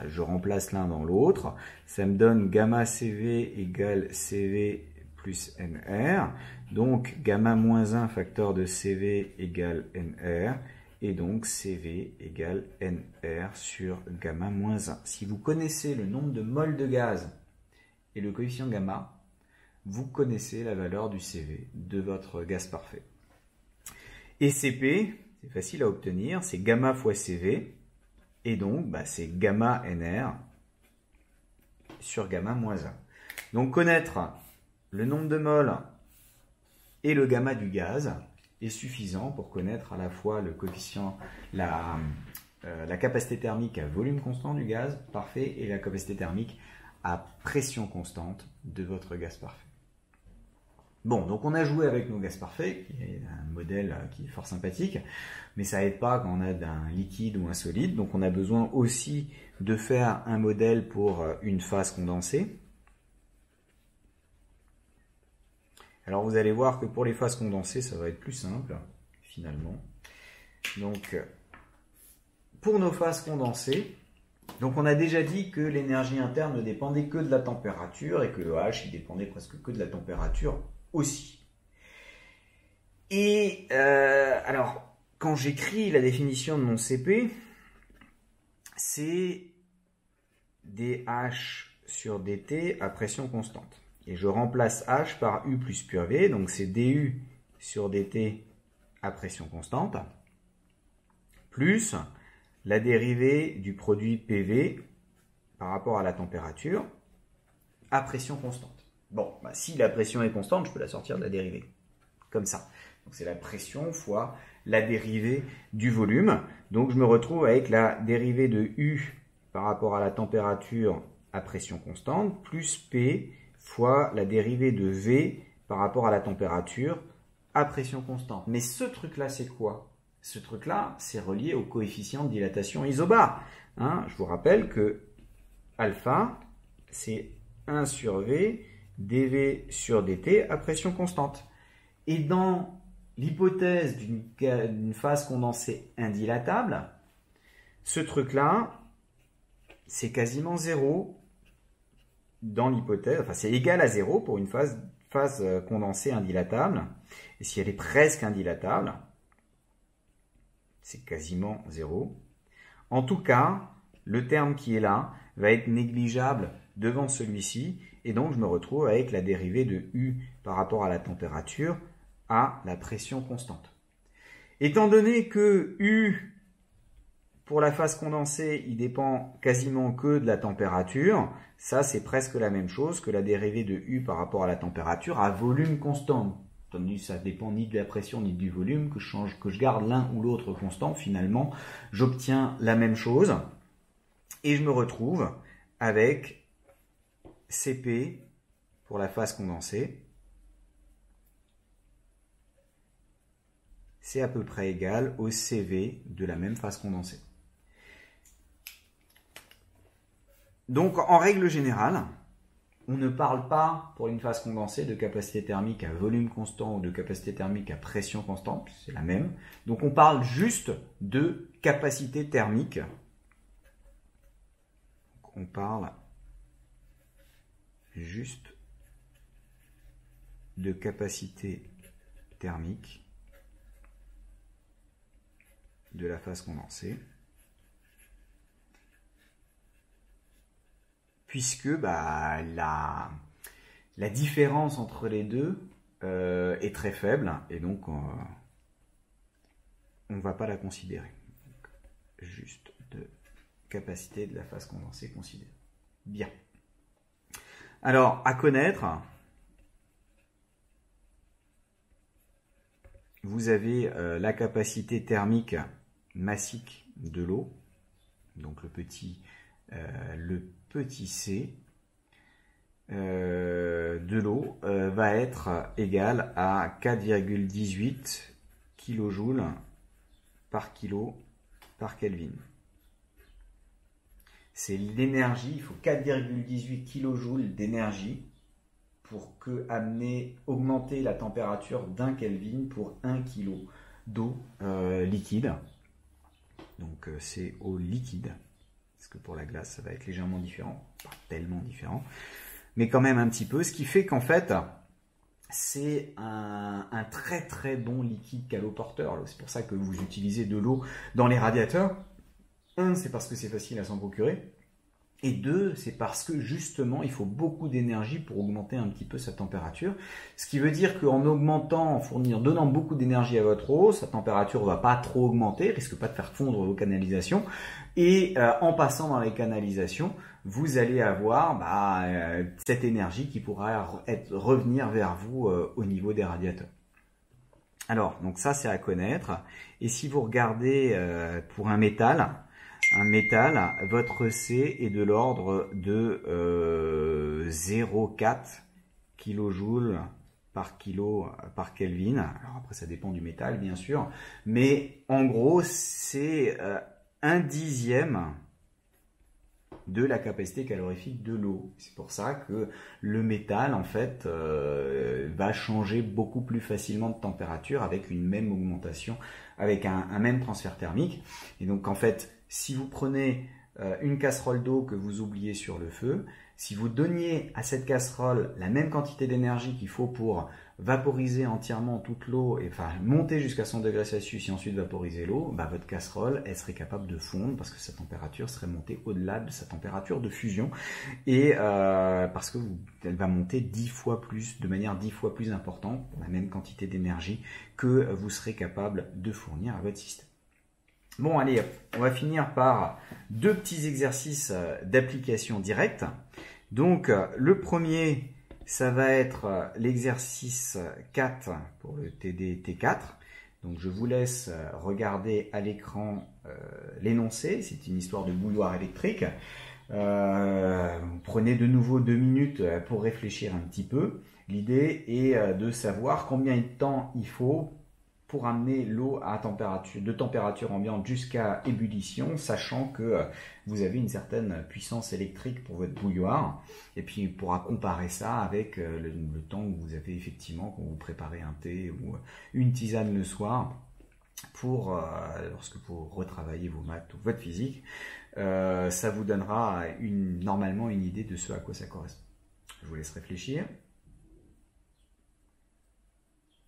Speaker 2: je remplace l'un dans l'autre. Ça me donne gamma Cv égale Cv plus Nr. Donc, gamma moins 1 facteur de Cv égale Nr. Et donc, Cv égale Nr sur gamma moins 1. Si vous connaissez le nombre de moles de gaz et le coefficient gamma, vous connaissez la valeur du Cv de votre gaz parfait. Et Cp, c'est facile à obtenir, c'est gamma fois Cv. Et donc, c'est gamma Nr sur gamma moins 1. Donc, connaître le nombre de moles et le gamma du gaz est suffisant pour connaître à la fois le coefficient, la capacité thermique à volume constant du gaz parfait et la capacité thermique à pression constante de votre gaz parfait. Bon, donc on a joué avec nos gaz parfaits, qui est un modèle qui est fort sympathique, mais ça aide pas quand on a un liquide ou un solide, donc on a besoin aussi de faire un modèle pour une phase condensée. Alors vous allez voir que pour les phases condensées, ça va être plus simple, finalement. Donc, pour nos phases condensées, donc on a déjà dit que l'énergie interne ne dépendait que de la température et que le H, il dépendait presque que de la température aussi. Et alors, quand j'écris la définition de mon Cp, c'est dH sur dt à pression constante. Et je remplace H par U plus pur V, donc c'est du sur dt à pression constante, plus la dérivée du produit PV par rapport à la température à pression constante. Bon, si la pression est constante, je peux la sortir de la dérivée, comme ça. Donc c'est la pression fois la dérivée du volume. Donc je me retrouve avec la dérivée de U par rapport à la température à pression constante, plus P fois la dérivée de V par rapport à la température à pression constante. Mais ce truc-là, c'est quoi? Ce truc-là, c'est relié au coefficient de dilatation isobar. Je vous rappelle que alpha, c'est 1 sur V, dV sur dt à pression constante. Et dans l'hypothèse d'une phase condensée indilatable, ce truc-là, c'est quasiment 0 dans l'hypothèse, enfin c'est égal à 0 pour une phase condensée indilatable. Et si elle est presque indilatable, c'est quasiment 0. En tout cas, le terme qui est là va être négligeable devant celui-ci, et donc je me retrouve avec la dérivée de U par rapport à la température à la pression constante. Étant donné que U, pour la phase condensée, il dépend quasiment que de la température, ça c'est presque la même chose que la dérivée de U par rapport à la température à volume constant. Tandis que ça dépend ni de la pression ni du volume, que je garde l'un ou l'autre constant, finalement, j'obtiens la même chose. Et je me retrouve avec Cp pour la phase condensée. C'est à peu près égal au Cv de la même phase condensée. Donc, en règle générale, on ne parle pas, pour une phase condensée, de capacité thermique à volume constant ou de capacité thermique à pression constante, c'est la même. Donc, on parle juste de capacité thermique. On parle juste de capacité thermique de la phase condensée. Puisque la différence entre les deux est très faible, et donc on ne va pas la considérer. Donc, juste de capacité de la phase condensée considérée. Bien. Alors, à connaître, vous avez la capacité thermique massique de l'eau, donc le petit c de l'eau va être égal à 4,18 kJ par kilo par Kelvin. C'est l'énergie, il faut 4,18 kJ d'énergie pour augmenter la température d'1 Kelvin pour 1 kg d'eau liquide. Donc c'est eau liquide. Parce que pour la glace, ça va être légèrement différent, pas tellement différent, mais quand même un petit peu, ce qui fait qu'en fait, c'est un très très bon liquide caloporteur. C'est pour ça que vous utilisez de l'eau dans les radiateurs. Un, c'est parce que c'est facile à s'en procurer. Et deux, c'est parce que justement, il faut beaucoup d'énergie pour augmenter un petit peu sa température. Ce qui veut dire qu'en donnant beaucoup d'énergie à votre eau, sa température ne va pas trop augmenter, risque pas de faire fondre vos canalisations. Et en passant dans les canalisations, vous allez avoir cette énergie qui pourra revenir vers vous au niveau des radiateurs. Alors, donc ça, c'est à connaître. Et si vous regardez pour un métal, votre C est de l'ordre de 0,4 kJ par Kelvin. Alors après, ça dépend du métal, bien sûr. Mais en gros, c'est 1/10 de la capacité calorifique de l'eau. C'est pour ça que le métal, en fait, va changer beaucoup plus facilement de température avec une même augmentation, avec un même transfert thermique. Et donc, en fait, si vous prenez une casserole d'eau que vous oubliez sur le feu, si vous donniez à cette casserole la même quantité d'énergie qu'il faut pour vaporiser entièrement toute l'eau, et enfin monter jusqu'à 100 degrés Celsius et ensuite vaporiser l'eau, votre casserole, elle serait capable de fondre parce que sa température serait montée au-delà de sa température de fusion, et parce qu'elle va monter de manière 10 fois plus importante pour la même quantité d'énergie que vous serez capable de fournir à votre système. Bon, allez, on va finir par deux petits exercices d'application directe. Donc, le premier, ça va être l'exercice 4 pour le TD-T4. Donc, je vous laisse regarder à l'écran l'énoncé. C'est une histoire de bouilloire électrique. Prenez de nouveau 2 minutes pour réfléchir un petit peu. L'idée est de savoir combien de temps il faut pour amener l'eau à température ambiante jusqu'à ébullition, sachant que vous avez une certaine puissance électrique pour votre bouilloire. Et puis, on pourra comparer ça avec le temps que vous avez effectivement quand vous préparez un thé ou une tisane le soir. lorsque vous retravaillez vos maths ou votre physique, ça vous donnera normalement une idée de ce à quoi ça correspond. Je vous laisse réfléchir.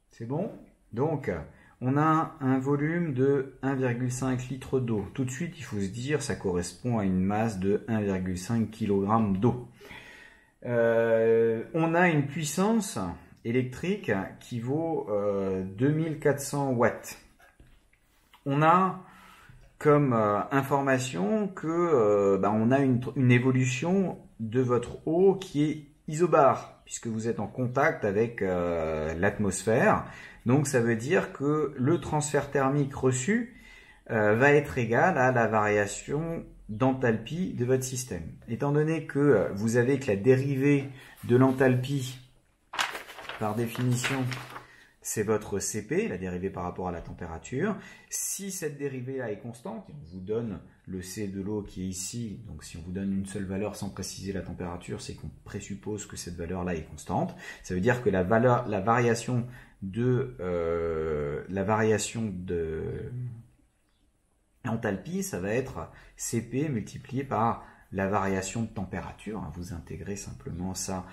Speaker 2: C'est bon? Donc, on a un volume de 1,5 litre d'eau. Tout de suite, il faut se dire, ça correspond à une masse de 1,5 kg d'eau. On a une puissance électrique qui vaut 2400 watts. On a comme information que on a une évolution de votre eau qui est isobare, puisque vous êtes en contact avec l'atmosphère. Donc ça veut dire que le transfert thermique reçu va être égal à la variation d'enthalpie de votre système. Étant donné que vous savez que la dérivée de l'enthalpie, par définition, c'est votre CP, la dérivée par rapport à la température. Si cette dérivée-là est constante, on vous donne le C de l'eau qui est ici, donc si on vous donne une seule valeur sans préciser la température, c'est qu'on présuppose que cette valeur-là est constante. Ça veut dire que la variation de enthalpie, ça va être CP multiplié par la variation de température. Vous intégrez simplement ça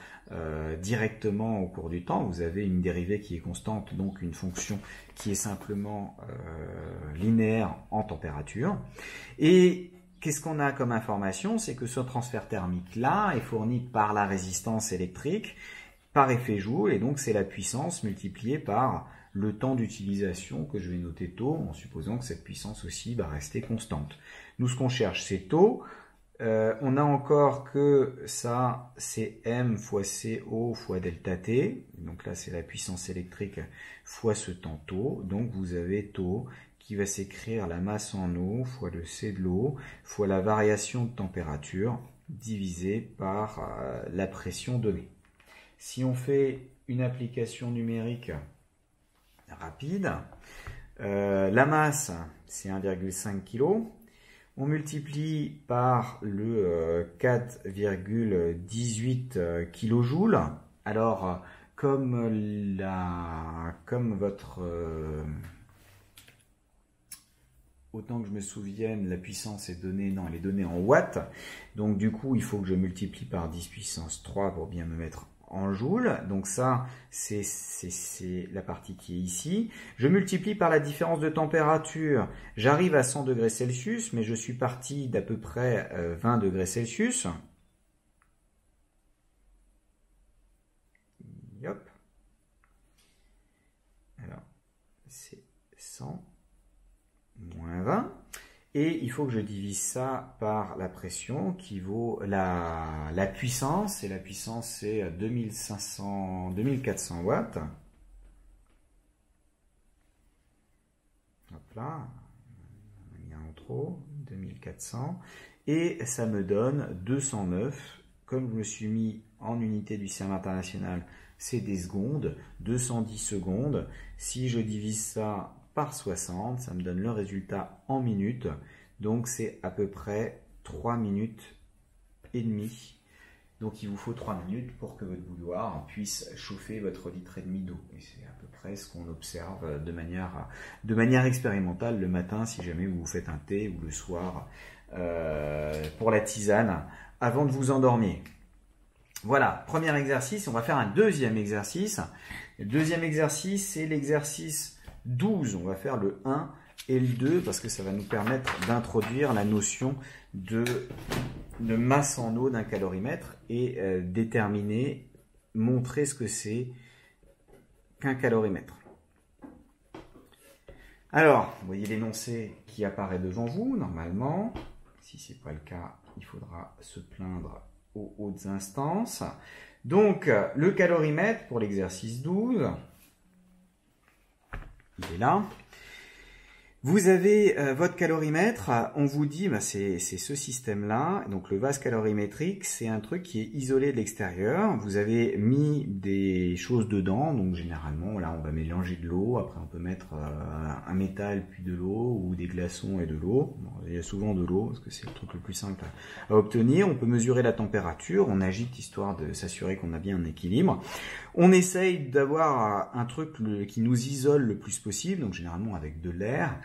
Speaker 2: directement au cours du temps. Vous avez une dérivée qui est constante, donc une fonction qui est simplement linéaire en température. Et qu'est-ce qu'on a comme information? C'est que ce transfert thermique-là est fourni par la résistance électrique, par effet Joule, et donc c'est la puissance multipliée par le temps d'utilisation que je vais noter taux, en supposant que cette puissance aussi va rester constante. Nous, ce qu'on cherche, c'est taux. On a encore que ça, c'est M fois CO fois delta T. Donc là, c'est la puissance électrique fois ce temps taux. Donc vous avez taux qui va s'écrire la masse en eau fois le C de l'eau fois la variation de température divisé par la pression donnée. Si on fait une application numérique rapide, la masse, c'est 1,5 kg. On multiplie par le 4,18 kJ. Alors, comme votre... autant que je me souvienne, la puissance est donnée, non, elle est donnée en watts. Donc, du coup, il faut que je multiplie par 10 puissance 3 pour bien me mettre en joules. Donc ça, c'est la partie qui est ici. Je multiplie par la différence de température. J'arrive à 100 degrés Celsius, mais je suis parti d'à peu près 20 degrés Celsius. Hop. Alors, c'est 100 moins 20. Et il faut que je divise ça par la pression qui vaut la puissance. Et la puissance, c'est 2400 watts. Hop là, il y a en trop, 2400. Et ça me donne 209. Comme je me suis mis en unité du système international, c'est des secondes. 210 secondes. Si je divise ça par 60, ça me donne le résultat en minutes, donc c'est à peu près 3 minutes et demie. Donc il vous faut 3 minutes pour que votre bouilloire puisse chauffer votre litre et demi d'eau. Et c'est à peu près ce qu'on observe de manière expérimentale le matin si jamais vous faites un thé ou le soir pour la tisane avant de vous endormir. Voilà, premier exercice. On va faire un deuxième exercice. Le deuxième exercice, c'est l'exercice 12, on va faire le 1 et le 2 parce que ça va nous permettre d'introduire la notion de masse en eau d'un calorimètre et montrer ce que c'est qu'un calorimètre. Alors, vous voyez l'énoncé qui apparaît devant vous, normalement. Si ce n'est pas le cas, il faudra se plaindre aux hautes instances. Donc, le calorimètre pour l'exercice 12... il est là. Vous avez votre calorimètre, on vous dit, c'est ce système-là. Donc le vase calorimétrique, c'est un truc qui est isolé de l'extérieur. Vous avez mis des choses dedans, donc généralement, là, on va mélanger de l'eau. Après, on peut mettre un métal puis de l'eau, ou des glaçons et de l'eau. Bon, il y a souvent de l'eau, parce que c'est le truc le plus simple à obtenir. On peut mesurer la température, on agite histoire de s'assurer qu'on a bien un équilibre. On essaye d'avoir un truc qui nous isole le plus possible, donc généralement avec de l'air,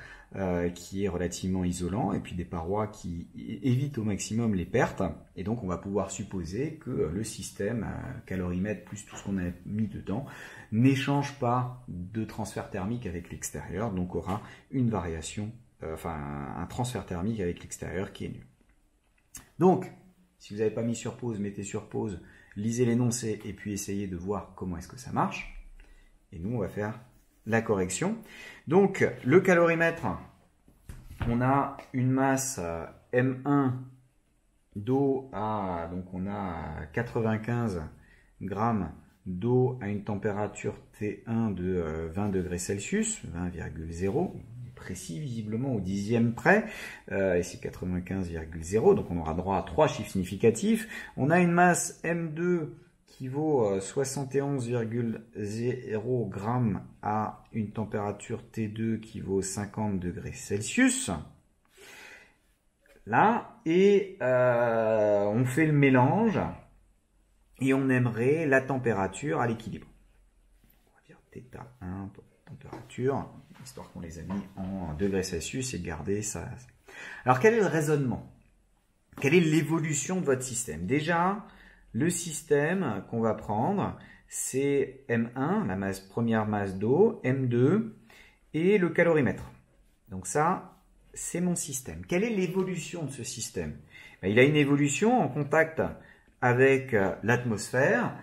Speaker 2: qui est relativement isolant, et puis des parois qui évitent au maximum les pertes. Et donc on va pouvoir supposer que le système calorimètre plus tout ce qu'on a mis dedans n'échange pas de transfert thermique avec l'extérieur, donc aura une variation, un transfert thermique avec l'extérieur qui est nul. Donc, si vous n'avez pas mis sur pause, mettez sur pause, lisez l'énoncé et puis essayez de voir comment est-ce que ça marche. Et nous, on va faire la correction. Donc, le calorimètre, on a une masse M1 d'eau à, donc on a 95 grammes d'eau à une température T1 de 20 degrés Celsius, 20,0, précis visiblement au dixième près, et c'est 95,0, donc on aura droit à 3 chiffres significatifs. On a une masse M2 qui vaut 71,0 grammes à une température T2 qui vaut 50 degrés Celsius. Là, et on fait le mélange et on aimerait la température à l'équilibre. On va dire θ1 pour température, histoire qu'on les a mis en degrés Celsius et de garder ça. Alors quel est le raisonnement? Quelle est l'évolution de votre système? Déjà, le système qu'on va prendre, c'est M1, la première masse d'eau, M2 et le calorimètre. Donc ça, c'est mon système. Quelle est l'évolution de ce système? Il a une évolution en contact avec l'atmosphère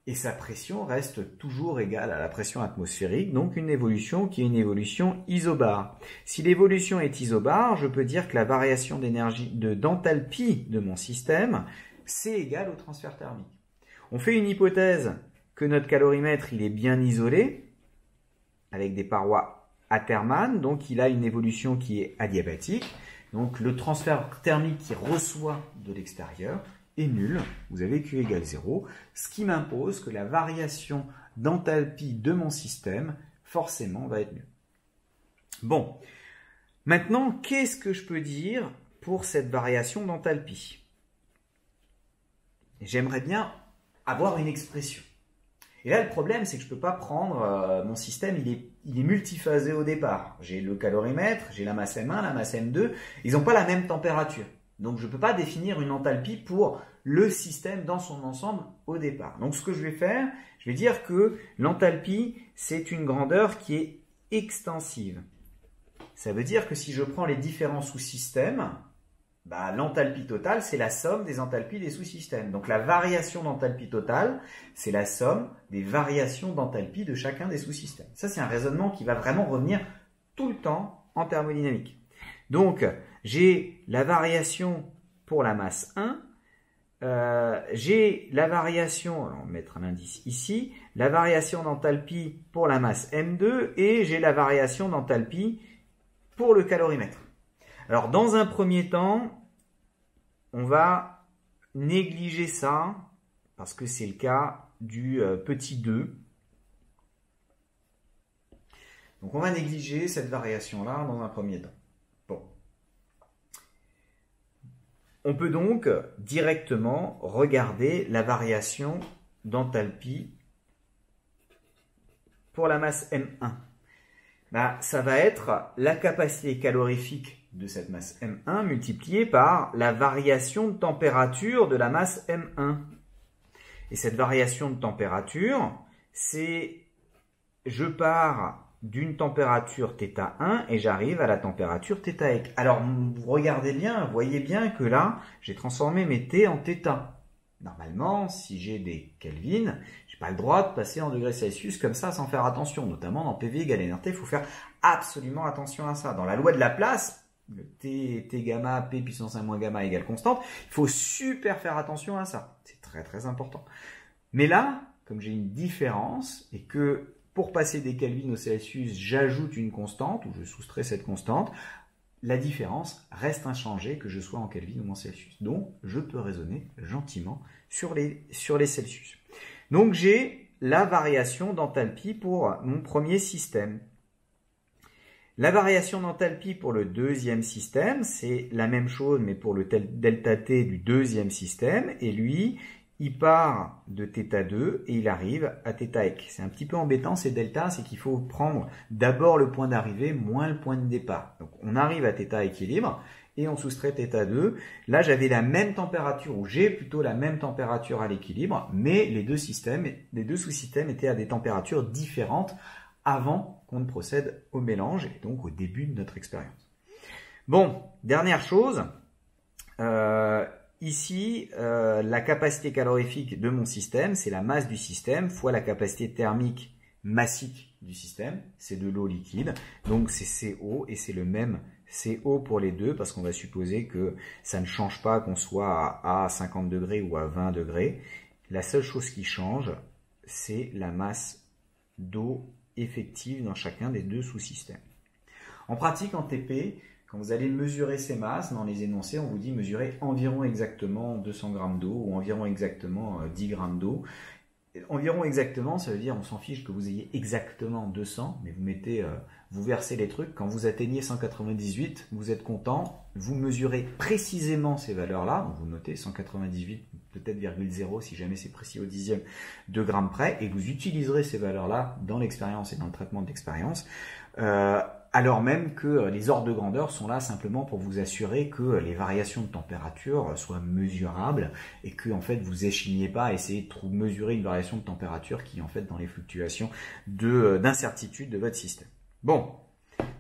Speaker 2: et sa pression reste toujours égale à la pression atmosphérique, donc une évolution qui est une évolution isobare. Si l'évolution est isobare, je peux dire que la variation d'énergie, d'enthalpie de mon système, c'est égal au transfert thermique. On fait une hypothèse que notre calorimètre il est bien isolé, avec des parois athermanes, donc il a une évolution qui est adiabatique. Donc le transfert thermique qui reçoit de l'extérieur est nul, vous avez Q égale 0, ce qui m'impose que la variation d'enthalpie de mon système, forcément, va être nulle. Bon, maintenant, qu'est-ce que je peux dire pour cette variation d'enthalpie? J'aimerais bien avoir une expression. Et là, le problème, c'est que je ne peux pas prendre mon système, il est multiphasé au départ. J'ai le calorimètre, j'ai la masse M1, la masse M2, ils n'ont pas la même température. Donc, je ne peux pas définir une enthalpie pour le système dans son ensemble au départ. Donc, ce que je vais faire, je vais dire que l'enthalpie, c'est une grandeur qui est extensive. Ça veut dire que si je prends les différents sous-systèmes, l'enthalpie totale, c'est la somme des enthalpies des sous-systèmes. Donc, la variation d'enthalpie totale, c'est la somme des variations d'enthalpie de chacun des sous-systèmes. Ça, c'est un raisonnement qui va vraiment revenir tout le temps en thermodynamique. Donc, j'ai la variation pour la masse 1, j'ai la variation, alors on va mettre un indice ici, la variation d'enthalpie pour la masse M2 et j'ai la variation d'enthalpie pour le calorimètre. Alors, dans un premier temps, on va négliger ça parce que c'est le cas du petit 2. Donc, on va négliger cette variation-là dans un premier temps. Bon. On peut donc directement regarder la variation d'enthalpie pour la masse M1. Ça va être la capacité calorifique de cette masse M1 multipliée par la variation de température de la masse M1. Et cette variation de température, c'est je pars d'une température θ1 et j'arrive à la température θ. Alors, vous regardez bien, vous voyez bien que là, j'ai transformé mes T en θ. Normalement, si j'ai des Kelvin, j'ai pas le droit de passer en degrés Celsius comme ça sans faire attention. Notamment dans PV égale NRT, il faut faire absolument attention à ça. Dans la loi de Laplace, le T gamma, P puissance 1 moins gamma égale constante, il faut super faire attention à ça. C'est très très important. Mais là, comme j'ai une différence et que pour passer des Kelvin au Celsius, j'ajoute une constante ou je soustrais cette constante, la différence reste inchangée que je sois en Kelvin ou en Celsius. Donc, je peux raisonner gentiment sur les Celsius. Donc, j'ai la variation d'enthalpie pour mon premier système. La variation d'enthalpie pour le deuxième système, c'est la même chose, mais pour le delta T du deuxième système. Et lui, il part de θ2 et il arrive à θ. C'est un petit peu embêtant, ces delta, c'est qu'il faut prendre d'abord le point d'arrivée moins le point de départ. Donc on arrive à θ équilibre et on soustrait θ2. Là, j'avais la même température, ou j'ai plutôt la même température à l'équilibre, mais les deux sous-systèmes étaient à des températures différentes avant qu'on ne procède au mélange, et donc au début de notre expérience. Bon, dernière chose, ici, la capacité calorifique de mon système, c'est la masse du système fois la capacité thermique massique du système, c'est de l'eau liquide, donc c'est CO, et c'est le même CO pour les deux, parce qu'on va supposer que ça ne change pas qu'on soit à 50 degrés ou à 20 degrés. La seule chose qui change, c'est la masse d'eau effective dans chacun des deux sous-systèmes. En pratique, en TP, quand vous allez mesurer ces masses, dans les énoncés, on vous dit mesurer environ exactement 200 grammes d'eau ou environ exactement 10 grammes d'eau. Environ exactement, ça veut dire on s'en fiche que vous ayez exactement 200, mais vous versez les trucs. Quand vous atteignez 198, vous êtes content, vous mesurez précisément ces valeurs-là, vous notez 198 peut-être 0,0 si jamais c'est précis au dixième de grammes près, et vous utiliserez ces valeurs-là dans l'expérience et dans le traitement d'expérience, alors même que les ordres de grandeur sont là simplement pour vous assurer que les variations de température soient mesurables et que en fait vous échigniez pas à essayer de mesurer une variation de température qui est en fait dans les fluctuations d'incertitude de votre système. Bon,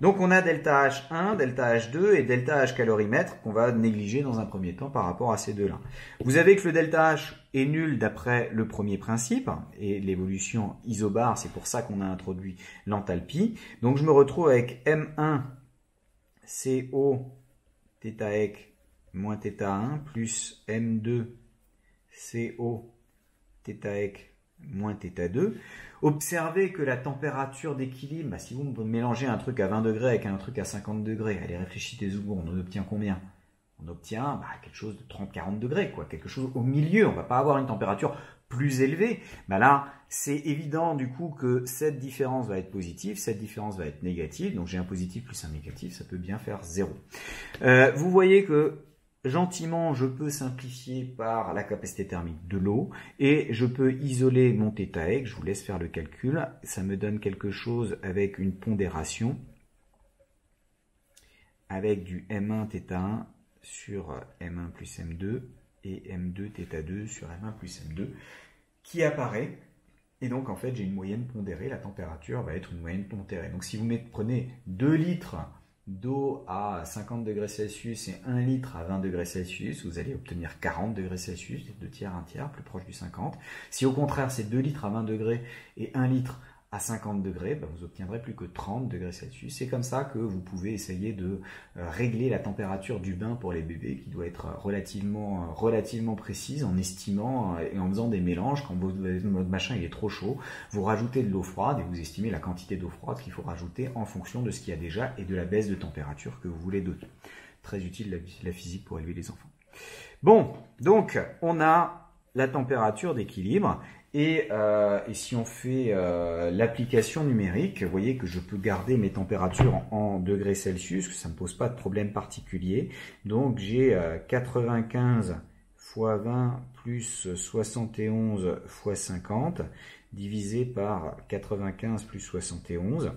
Speaker 2: donc on a delta H1, delta H2 et delta H calorimètre qu'on va négliger dans un premier temps par rapport à ces deux-là. Vous avez que le delta H est nul d'après le premier principe et l'évolution isobare, c'est pour ça qu'on a introduit l'enthalpie. Donc je me retrouve avec M1 CO θ moins θ1 plus M2 CO θ moins θ2. Observez que la température d'équilibre, si vous mélangez un truc à 20 degrés avec un truc à 50 degrés, allez réfléchissez des secondes, on obtient combien? On obtient quelque chose de 30-40 degrés, quoi, quelque chose au milieu. On ne va pas avoir une température plus élevée. Là, c'est évident du coup que cette différence va être positive, cette différence va être négative. Donc j'ai un positif plus un négatif, ça peut bien faire 0. Vous voyez que gentiment, je peux simplifier par la capacité thermique de l'eau et je peux isoler mon θ. Je vous laisse faire le calcul. Ça me donne quelque chose avec une pondération avec du M1 θ1 sur M1 plus M2 et M2 θ2 sur M1 plus M2 qui apparaît. Et donc en fait, j'ai une moyenne pondérée. La température va être une moyenne pondérée. Donc si vous prenez 2 litres d'eau à 50 degrés Celsius et 1 litre à 20 degrés Celsius, vous allez obtenir 40 degrés Celsius, 2 tiers, 1 tiers, plus proche du 50. Si au contraire c'est 2 litres à 20 degrés et 1 litre à 50 degrés, vous obtiendrez plus que 30 degrés Celsius. C'est comme ça que vous pouvez essayer de régler la température du bain pour les bébés, qui doit être relativement précise en estimant et en faisant des mélanges. Quand votre machin il est trop chaud, vous rajoutez de l'eau froide et vous estimez la quantité d'eau froide qu'il faut rajouter en fonction de ce qu'il y a déjà et de la baisse de température que vous voulez donner. Très utile la physique pour élever les enfants. Bon, donc on a la température d'équilibre. Et si on fait l'application numérique, vous voyez que je peux garder mes températures en degrés Celsius, que ça ne me pose pas de problème particulier. Donc j'ai 95 fois 20 plus 71 fois 50 divisé par 95 plus 71.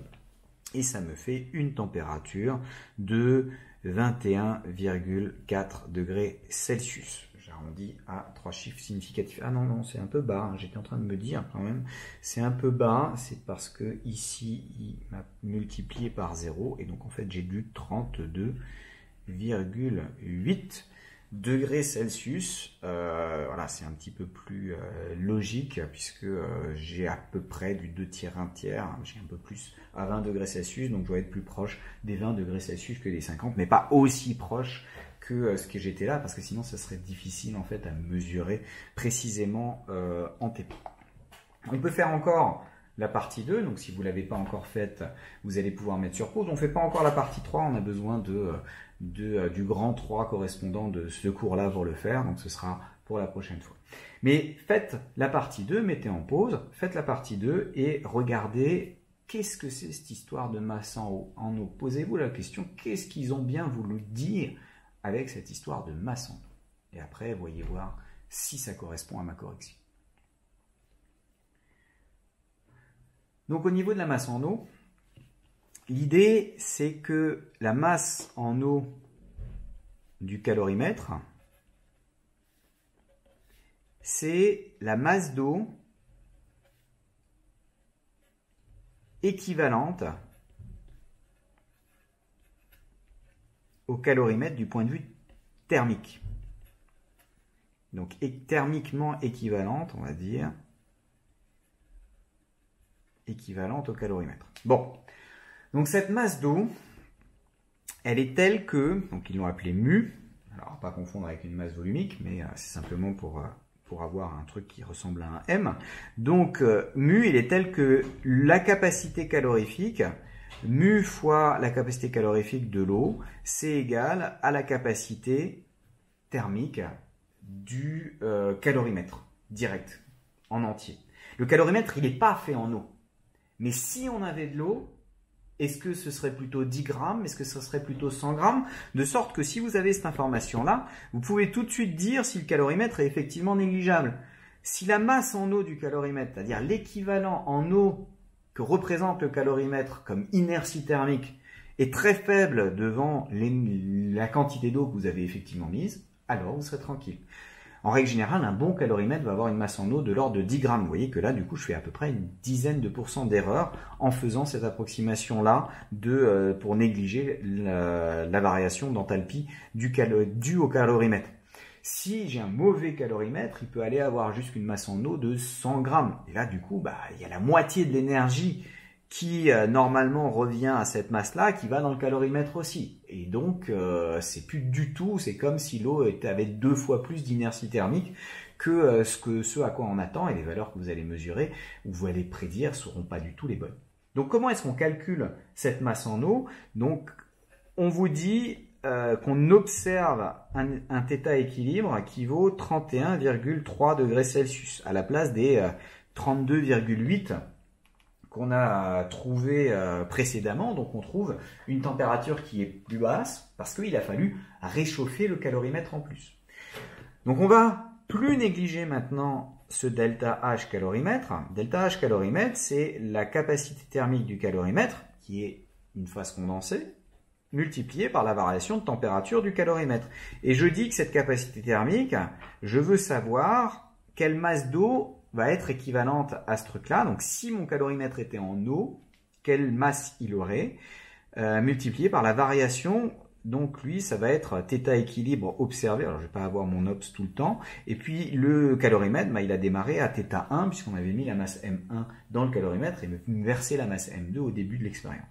Speaker 2: Et ça me fait une température de 21,4 degrés Celsius. J'arrondis à 3 chiffres significatifs. Ah non, c'est un peu bas. J'étais en train de me dire quand même, c'est un peu bas. C'est parce que ici, il m'a multiplié par 0. Et donc en fait, j'ai du 32,8 degrés Celsius. Voilà, c'est un petit peu plus logique puisque j'ai à peu près du 2 tiers, 1 tiers. J'ai un peu plus à 20 degrés Celsius. Donc je dois être plus proche des 20 degrés Celsius que des 50, mais pas aussi proche que ce que j'étais là, parce que sinon ça serait difficile en fait à mesurer précisément en TP. On peut faire encore la partie 2, donc si vous ne l'avez pas encore faite, vous allez pouvoir mettre sur pause. On ne fait pas encore la partie 3, on a besoin du grand 3 correspondant de ce cours-là pour le faire, donc ce sera pour la prochaine fois. Mais faites la partie 2, mettez en pause, faites la partie 2 et regardez qu'est-ce que c'est cette histoire de masse en eau? Posez-vous la question, qu'est-ce qu'ils ont bien voulu dire avec cette histoire de masse en eau? Et après, voyez voir si ça correspond à ma correction. Donc au niveau de la masse en eau, l'idée c'est que la masse en eau du calorimètre, c'est la masse d'eau équivalente au calorimètre du point de vue thermique. Donc thermiquement équivalente, on va dire, équivalente au calorimètre. Bon, donc cette masse d'eau, elle est telle que, donc ils l'ont appelée mu, alors pas confondre avec une masse volumique, mais c'est simplement pour avoir un truc qui ressemble à un M. Donc mu, il est tel que la capacité calorifique, mu fois la capacité calorifique de l'eau, c'est égal à la capacité thermique du calorimètre, direct, en entier. Le calorimètre, il n'est pas fait en eau. Mais si on avait de l'eau, est-ce que ce serait plutôt 10 grammes? Est-ce que ce serait plutôt 100 grammes? De sorte que si vous avez cette information-là, vous pouvez tout de suite dire si le calorimètre est effectivement négligeable. Si la masse en eau du calorimètre, c'est-à-dire l'équivalent en eau que représente le calorimètre comme inertie thermique, est très faible devant la quantité d'eau que vous avez effectivement mise, alors vous serez tranquille. En règle générale, un bon calorimètre va avoir une masse en eau de l'ordre de 10 grammes. Vous voyez que là, du coup, je fais à peu près une dizaine de % d'erreur en faisant cette approximation-là pour négliger la variation d'enthalpie due au calorimètre. Si j'ai un mauvais calorimètre, il peut aller avoir jusqu'une masse en eau de 100 grammes. Et là, du coup, il y a la moitié de l'énergie qui normalement revient à cette masse-là, qui va dans le calorimètre aussi. Et donc, c'est plus du tout, c'est comme si l'eau avait 2 fois plus d'inertie thermique que ce à quoi on attend, et les valeurs que vous allez mesurer ou vous allez prédire ne seront pas du tout les bonnes. Donc, comment est-ce qu'on calcule cette masse en eau? Donc, on vous dit qu'on observe un θ équilibre qui vaut 31,3 degrés Celsius à la place des 32,8 qu'on a trouvé précédemment. Donc on trouve une température qui est plus basse parce qu'il a fallu réchauffer le calorimètre en plus. Donc on va plus négliger maintenant ce delta H calorimètre. Delta H calorimètre, c'est la capacité thermique du calorimètre, qui est une phase condensée, multipliée par la variation de température du calorimètre. Et je dis que cette capacité thermique, je veux savoir quelle masse d'eau va être équivalente à ce truc-là. Donc, si mon calorimètre était en eau, quelle masse il aurait, multiplié par la variation. Donc, lui, ça va être θ équilibre observé. Alors, je ne vais pas avoir mon OPS tout le temps. Et puis, le calorimètre, il a démarré à θ1, puisqu'on avait mis la masse M1 dans le calorimètre et versé la masse M2 au début de l'expérience.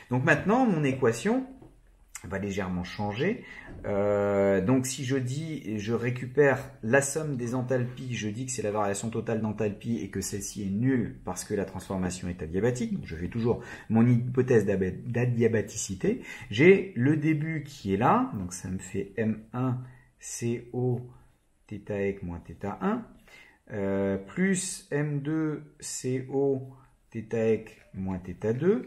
Speaker 2: Donc, maintenant, mon équation va légèrement changer. Donc si je récupère la somme des enthalpies, je dis que c'est la variation totale d'enthalpie et que celle-ci est nulle parce que la transformation est adiabatique. Donc je fais toujours mon hypothèse d'adiabaticité. J'ai le début qui est là, donc ça me fait M1 CO θ moins θ1 plus M2 CO θ moins θ2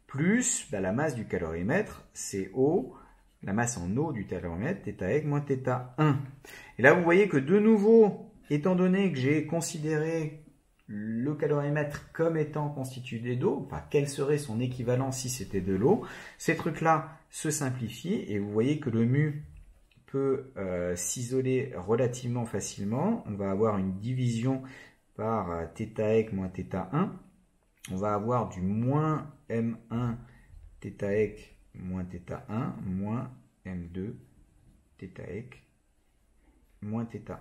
Speaker 2: plus la masse du calorimètre, CO, la masse en eau du calorimètre, θ moins θ1. Et là, vous voyez que de nouveau, étant donné que j'ai considéré le calorimètre comme étant constitué d'eau, enfin, quel serait son équivalent si c'était de l'eau, ces trucs-là se simplifient et vous voyez que le mu peut s'isoler relativement facilement. On va avoir une division par θ moins θ1. On va avoir du moins M1 θ moins θ1 moins M2 θ moins θ1.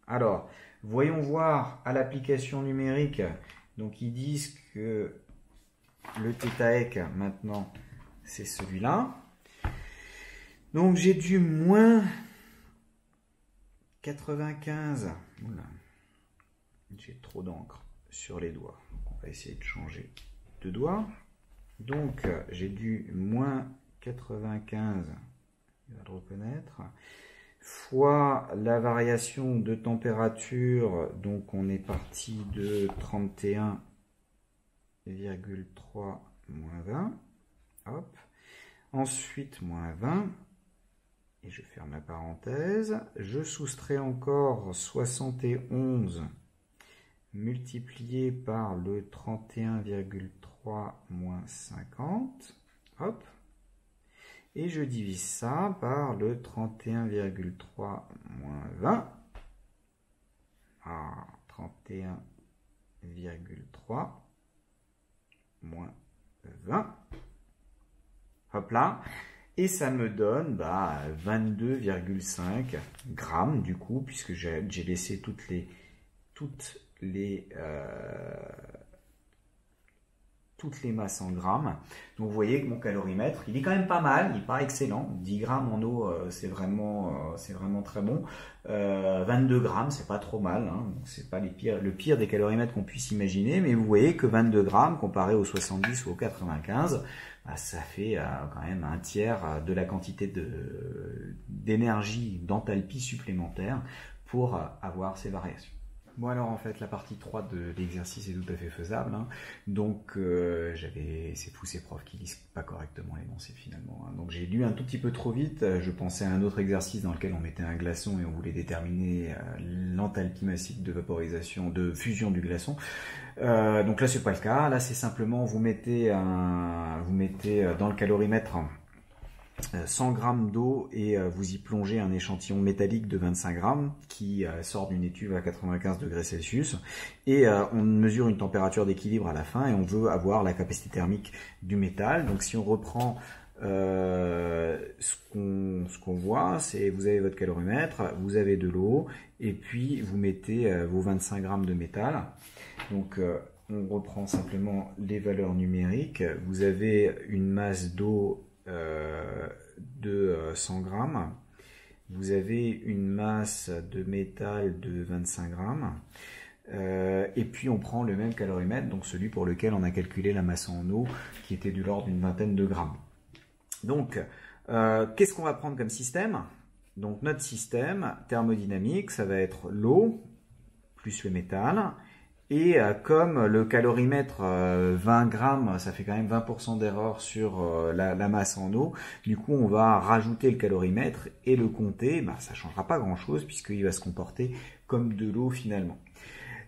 Speaker 2: Alors, voyons voir à l'application numérique. Donc, ils disent que le θ maintenant, c'est celui-là. Donc, j'ai du moins 95. Oula, j'ai trop d'encre sur les doigts. On va essayer de changer de doigt. Donc, j'ai du moins 95, il va le reconnaître, fois la variation de température, donc on est parti de 31,8 31,3 moins 20. Hop. Ensuite, moins 20. Et je ferme la parenthèse. Je soustrais encore 71 multiplié par le 31,3 moins 50. Hop. Et je divise ça par le 31,3 moins 20. Ah, 31,3 moins 20. Hop là. Et ça me donne 22,5 grammes du coup, puisque j'ai laissé toutes les masses en grammes. Donc vous voyez que mon calorimètre, il est quand même pas mal, il n'est pas excellent. 10 grammes en eau, c'est vraiment très bon. 22 grammes, c'est pas trop mal, hein. C'est pas le pire des calorimètres qu'on puisse imaginer, mais vous voyez que 22 grammes comparé aux 70 ou aux 95, ça fait quand même un tiers de la quantité d'énergie, d'enthalpie supplémentaire pour avoir ces variations. Bon alors en fait la partie 3 de l'exercice est tout à fait faisable, hein. Donc c'est fou ces profs qui lisent pas correctement l'énoncé finalement, hein. Donc j'ai lu un tout petit peu trop vite, je pensais à un autre exercice dans lequel on mettait un glaçon et on voulait déterminer l'enthalpie massique de vaporisation, de fusion du glaçon. Donc là c'est pas le cas, là c'est simplement vous mettez dans le calorimètre 100 grammes d'eau et vous y plongez un échantillon métallique de 25 grammes qui sort d'une étuve à 95 degrés Celsius et on mesure une température d'équilibre à la fin et on veut avoir la capacité thermique du métal. Donc si on reprend ce qu'on voit, c'est vous avez votre calorimètre, vous avez de l'eau et puis vous mettez vos 25 grammes de métal. Donc on reprend simplement les valeurs numériques. Vous avez une masse d'eau de 100 grammes, vous avez une masse de métal de 25 grammes, et puis on prend le même calorimètre, donc celui pour lequel on a calculé la masse en eau, qui était de l'ordre d'une vingtaine de grammes. Donc, qu'est-ce qu'on va prendre comme système? Donc notre système thermodynamique, ça va être l'eau plus le métal. Et comme le calorimètre 20 grammes, ça fait quand même 20% d'erreur sur la masse en eau, du coup on va rajouter le calorimètre et le compter, ça ne changera pas grand chose puisqu'il va se comporter comme de l'eau finalement.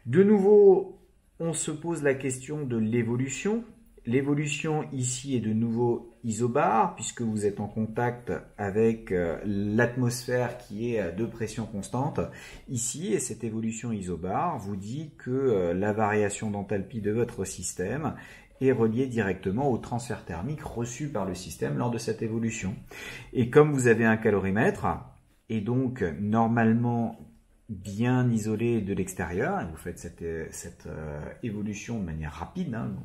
Speaker 2: De nouveau, on se pose la question de l'évolution. L'évolution ici est de nouveau isobare puisque vous êtes en contact avec l'atmosphère qui est de pression constante ici, et cette évolution isobare vous dit que la variation d'enthalpie de votre système est reliée directement au transfert thermique reçu par le système lors de cette évolution. Et comme vous avez un calorimètre, et donc normalement bien isolé de l'extérieur, et vous faites cette évolution de manière rapide, hein.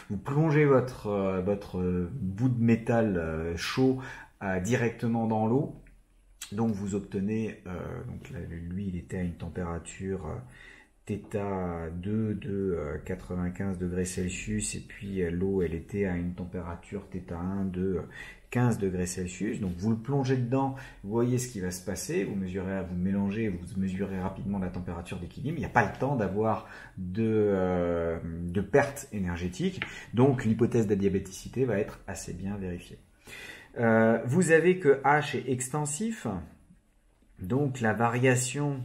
Speaker 2: Vous plongez votre bout de métal chaud directement dans l'eau, donc vous obtenez, donc là, lui il était à une température θ2 de 95 degrés Celsius, et puis l'eau elle était à une température θ1 de 15 degrés Celsius. Donc vous le plongez dedans, vous voyez ce qui va se passer, vous mélangez, vous mesurez rapidement la température d'équilibre, il n'y a pas le temps d'avoir de perte énergétique, donc l'hypothèse d'adiabaticité va être assez bien vérifiée. Vous avez que H est extensif, donc la variation,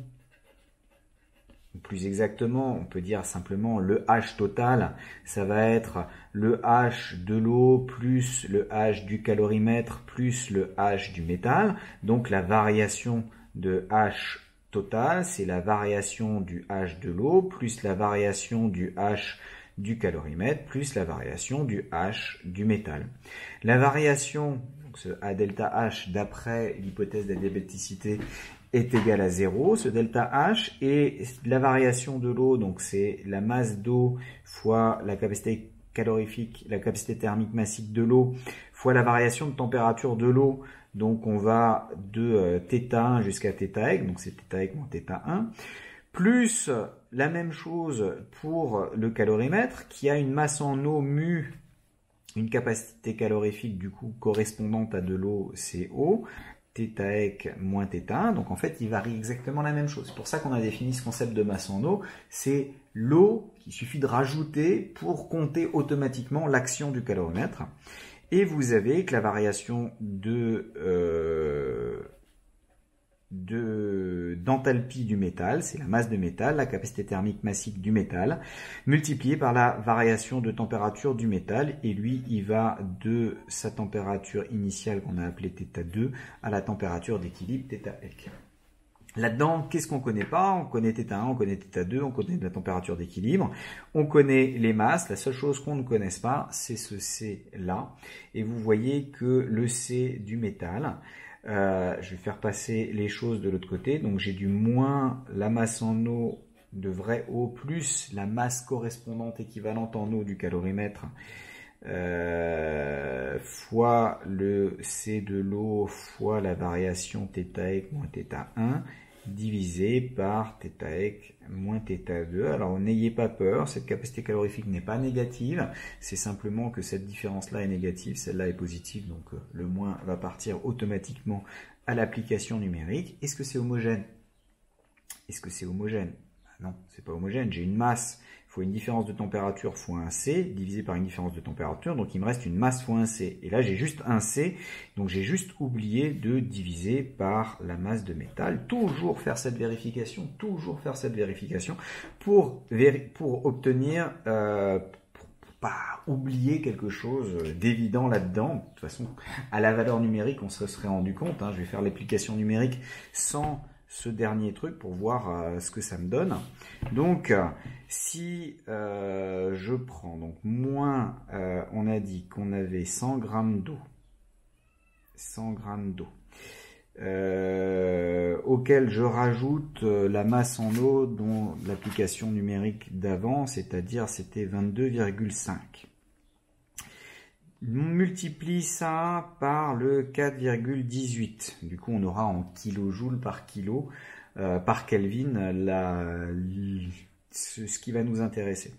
Speaker 2: plus exactement, on peut dire simplement le H total, ça va être le H de l'eau plus le H du calorimètre plus le H du métal. Donc la variation de H total, c'est la variation du H de l'eau plus la variation du H du calorimètre plus la variation du H du métal. La variation, donc ce A delta H d'après l'hypothèse d'adiabaticité, est égal à 0, ce delta H, et la variation de l'eau, donc c'est la masse d'eau fois la capacité calorifique, la capacité thermique massique de l'eau, fois la variation de température de l'eau, donc on va de θ1 jusqu'à θx, donc c'est θx moins θ1, plus la même chose pour le calorimètre, qui a une masse en eau mu, une capacité calorifique du coup correspondante à de l'eau CO, θec moins θ1. Donc en fait, il varie exactement la même chose. C'est pour ça qu'on a défini ce concept de masse en eau. C'est l'eau qu'il suffit de rajouter pour compter automatiquement l'action du caloromètre. Et vous avez que la variation d'enthalpie du métal, c'est la masse de métal, la capacité thermique massique du métal, multipliée par la variation de température du métal, et lui, il va de sa température initiale qu'on a appelée θ2 à la température d'équilibre θec. Là-dedans, qu'est-ce qu'on connaît pas? On connaît θ1, on connaît θ2, on connaît la température d'équilibre, on connaît les masses. La seule chose qu'on ne connaisse pas, c'est ce C-là. Et vous voyez que le C du métal, je vais faire passer les choses de l'autre côté. Donc j'ai du moins la masse en eau de vraie eau plus la masse correspondante équivalente en eau du calorimètre fois le C de l'eau fois la variation θec moins θ1 divisé par θec moins θ2. Alors n'ayez pas peur, cette capacité calorifique n'est pas négative, c'est simplement que cette différence-là est négative, celle-là est positive, donc le moins va partir automatiquement à l'application numérique. Est-ce que c'est homogène? Est-ce que c'est homogène? Non, c'est pas homogène, j'ai une masse, il faut une différence de température fois un C, divisé par une différence de température, donc il me reste une masse fois un C. Et là j'ai juste un C, donc j'ai juste oublié de diviser par la masse de métal. Toujours faire cette vérification, pour obtenir, pour pas oublier quelque chose d'évident là-dedans. De toute façon, à la valeur numérique, on se serait rendu compte, hein, je vais faire l'application numérique sans ce dernier truc pour voir ce que ça me donne. Donc si je prends donc moins, on a dit qu'on avait 100 grammes d'eau, auquel je rajoute la masse en eau dont l'application numérique d'avant, c'est-à-dire c'était 22,5. On multiplie ça par le 4,18. Du coup, on aura en kilojoules par kilo par Kelvin ce qui va nous intéresser.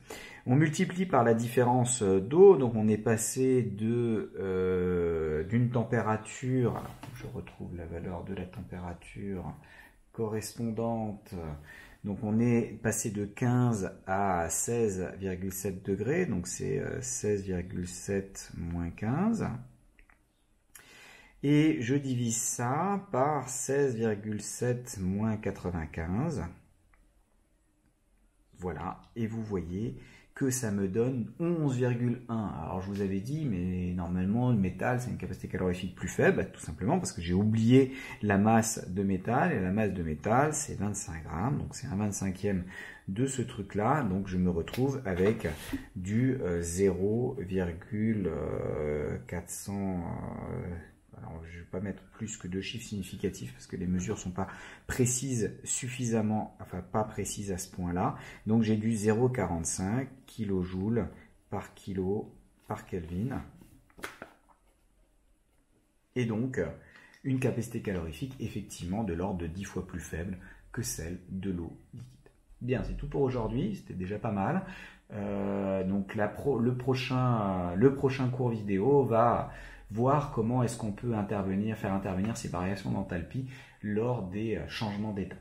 Speaker 2: On multiplie par la différence d'eau, donc on est passé d'une température, alors, je retrouve la valeur de la température correspondante. Donc on est passé de 15 à 16,7 degrés, donc c'est 16,7 moins 15. Et je divise ça par 16,7 moins 95. Voilà, et vous voyez que ça me donne 11,1. Alors je vous avais dit, mais normalement le métal c'est une capacité calorifique plus faible, tout simplement parce que j'ai oublié la masse de métal, et la masse de métal c'est 25 grammes, donc c'est un 25e de ce truc-là, donc je me retrouve avec du 0,400... Alors, je ne vais pas mettre plus que deux chiffres significatifs parce que les mesures ne sont pas précises suffisamment, enfin pas précises à ce point-là. Donc j'ai du 0,45 kJ par kilo par Kelvin. Et donc une capacité calorifique effectivement de l'ordre de 10 fois plus faible que celle de l'eau liquide. Bien, c'est tout pour aujourd'hui, c'était déjà pas mal. Donc le prochain cours vidéo va voir comment est-ce qu'on peut faire intervenir ces variations d'enthalpie lors des changements d'état.